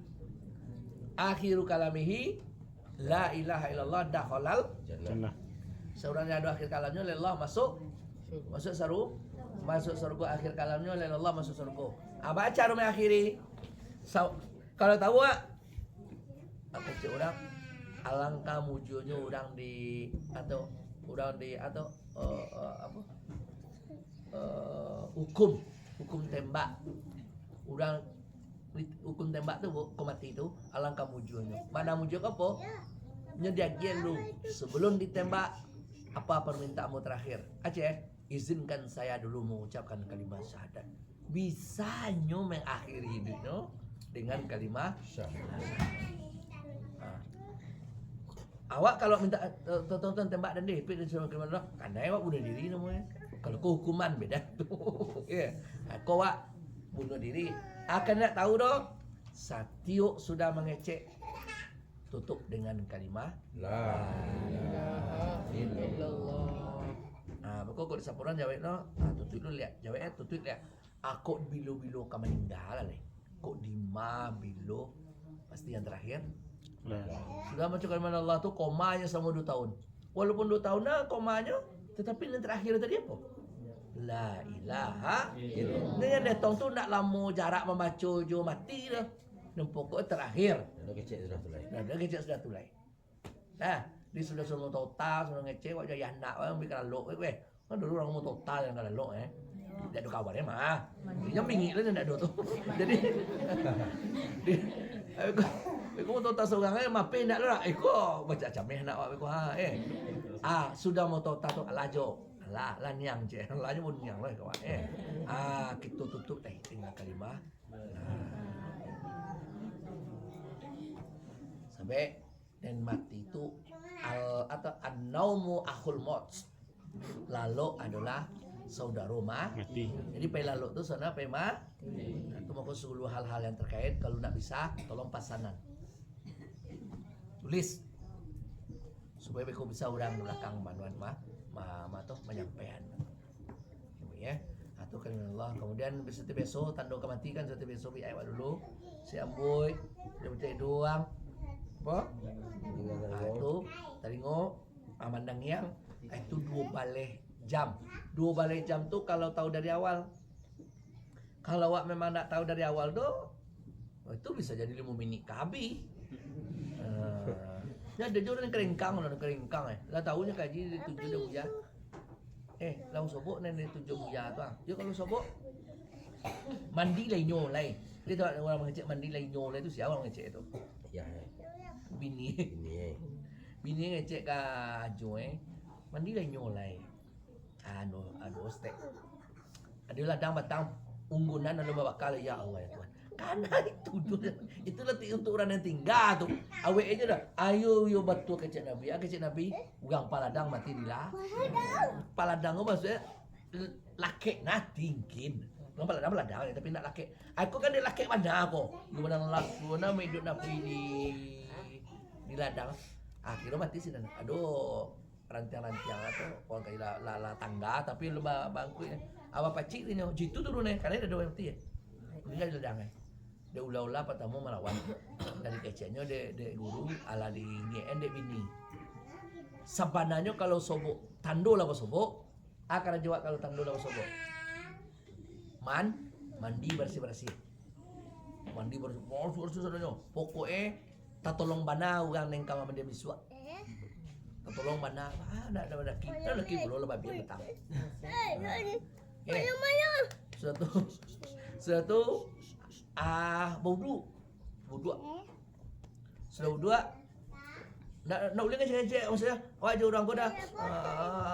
akhiru kalamihi la ilaha illallah dakhalal Jannah. seorang yang ada akhir kalamnya lillah masuk surga, akhir kalamnya lillah masuk surga. Baca rumah akhiri. Kalau tahu kecil orang alangkah mujurnya orang di hukum tembak. Orang hukum tembak tu mati tu alangkah mujurnya. Mana mujur apa? Nyediakan lu sebelum ditembak apa permintaanmu terakhir. Aceh, izinkan saya dulu mengucapkan kalimat syahadat. Bisanya mengakhiri hidupnya dengan kalimat syahadat. Awak kalau minta tonton tembak dan dipit dan semua kalimat kandai awak bunuh diri namanya. Kalau kau hukuman beda tu. Ya. Kau awak bunuh diri akan nak tahu dong Satio sudah mengecek tutup dengan kalimah La ilaha illallah. Kau disapuran jawab no, tutup dulu lihat jawabnya tutup lihat. Aku bilo kamu meninggal le. Kok dima bilo pasti yang terakhir. Sudah macam kalimat Allah tu komanya sama 2 tahun. Walaupun 2 tahun nah komanya, tetapi yang terakhir tadi apa? La ilaha illallah. Dengan datang tu nak lama jarak membaca jo mati dah. Dan pokok terakhir. Dah kecek sudah tulai. Dah kecek sudah tulai. Nah, dia sudah semua total, sudah ngecek wak jaya nak orang bikin lalok weh. Kan dulu orang mau total yang lalok Tak ada kabarnya mah. Dia bingit lah tak ada tu. Jadi aku mau total seorang mape nak lah. Aku baca cameh nak wak aku sudah mau total tu alajo. Lah nyang je. Lahnya pun nyang lah kawan. Kita tutup tinggal kalimah. Sampai dan mati itu atau an-naumu akhul maut. Lalu adalah saudara mati. Jadi pai lalu tu sana pai mati. Itu mau seluruh hal-hal yang terkait kalau nak bisa tolong pasanan. Tulis supaya beko bisa orang belakang manuan toh menyampaikan. Ya. Atau kan Allah. Kemudian besok tanda kematikan satu besok bi awak dulu. Si amboy dia betul doang. Apa? Itu taringo amandang yang itu 2 balai jam. 2 balai jam tu kalau tahu dari awal. Kalau awak memang nak tahu dari awal tu Oh, itu bisa jadi 5 mini kabi. Ya ada juga yang keringkang lah tahunya kaji dituju dia buya. Lau sobok nenek tujuh buya tu ah. Dia kalau sobok mandi lai nyolai. Dia tahu orang mengecek mandi lai nyolai itu siapa orang mengecek itu? Ya. Bini. Ini. Bini ngecek ka ajo mandi lai nyolai. Anu stek. Ada ladang batang unggunan ada bakal ya Allah ya Tuhan. Karena itu letih untuk orang yang tinggal tuh. Awek aja dah. Ayo yo batu kecek Nabi. Ugang paladang mati dilah. Paladang tu maksudnya laki nah tingkin. Bukan paladang tapi nak laki. Aku kan dia laki mana aku. Gimana laku nama hidup Nabi di ladang. Akhirnya mati sih dan aduh rantiang-rantiang atau orang kayak la tangga tapi lu bangku ini. Apa pacik ni jitu turun karena ada dua mati ya. Dia di ladang dia ulah-ulah pertama melawan dari keceknya de guru ala di ngien de bini sabananya kalau sobok tando lah sobok akan jawab kalau tando lah sobok mandi bersih mandi bersih saudanya pokoknya tak tolong bana orang neng kamar mandi misua tak tolong bana ada kita lagi belum lebih betang suatu wudu sudah wudu nak boleh kan cek maksudnya awak je orang kau dah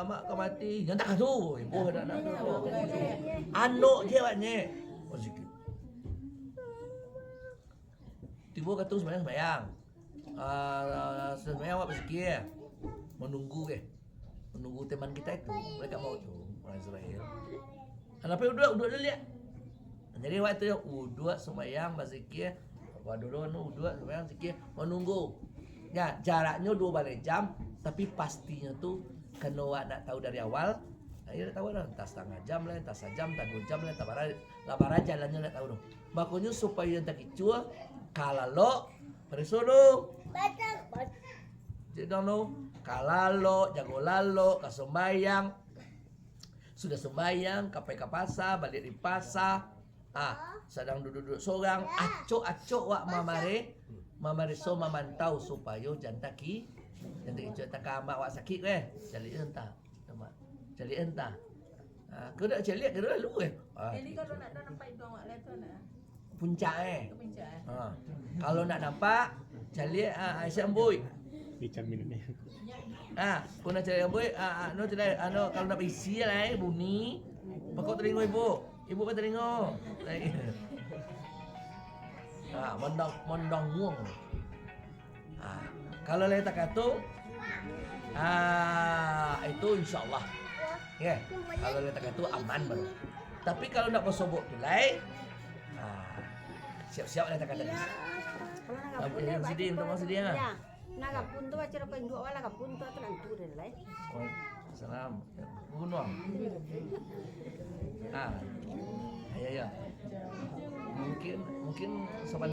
mak kau mati jangan tak tu ibu nak anak je awaknya sikit tiba kata sembahyang sembahyang awak bersikir menunggu teman kita itu mereka mau tu orang Israel kenapa udah lihat. Jadi waktu itu udua sembahyang berzikir, dulu udua sembahyang zikir menunggu. Ya jaraknya 2 balik jam, tapi pastinya tuh kena nak tahu dari awal. Ayo tahu dah, entah setengah jam lah, entah sejam, entah 2 jam lah, entah labara jalannya nak tahu dong. Makanya supaya tak kicua, kalau lo perisono. Jadi dong kalau lo jago lalo kasembayang. Sudah sembahyang, kapai ke pasar, balik di pasar. Sedang duduk seorang acok wak mamare so memantau supaya jangan tak kamak wak sakit jali entah kau dak celiak kau lalu Jadi kalau nak nampak itu awak lepas nak puncak puncak kalau nak nampak celiak Aisyah boy Bicara minit ni. kau nak celiak boy kalau nak isi lah bunyi pakok telinga ibu kan telinga mondong muang kalau letak kata itu insyaallah ya kalau letak kata aman baru tapi kalau nak bersobok tu lain siap-siap letak kata yang sedih untuk mau sedih Nagapun tu baca apa yang 2 wala kapun tu nantu deh lah. Salam. Bunuh. Ya. Mungkin sobat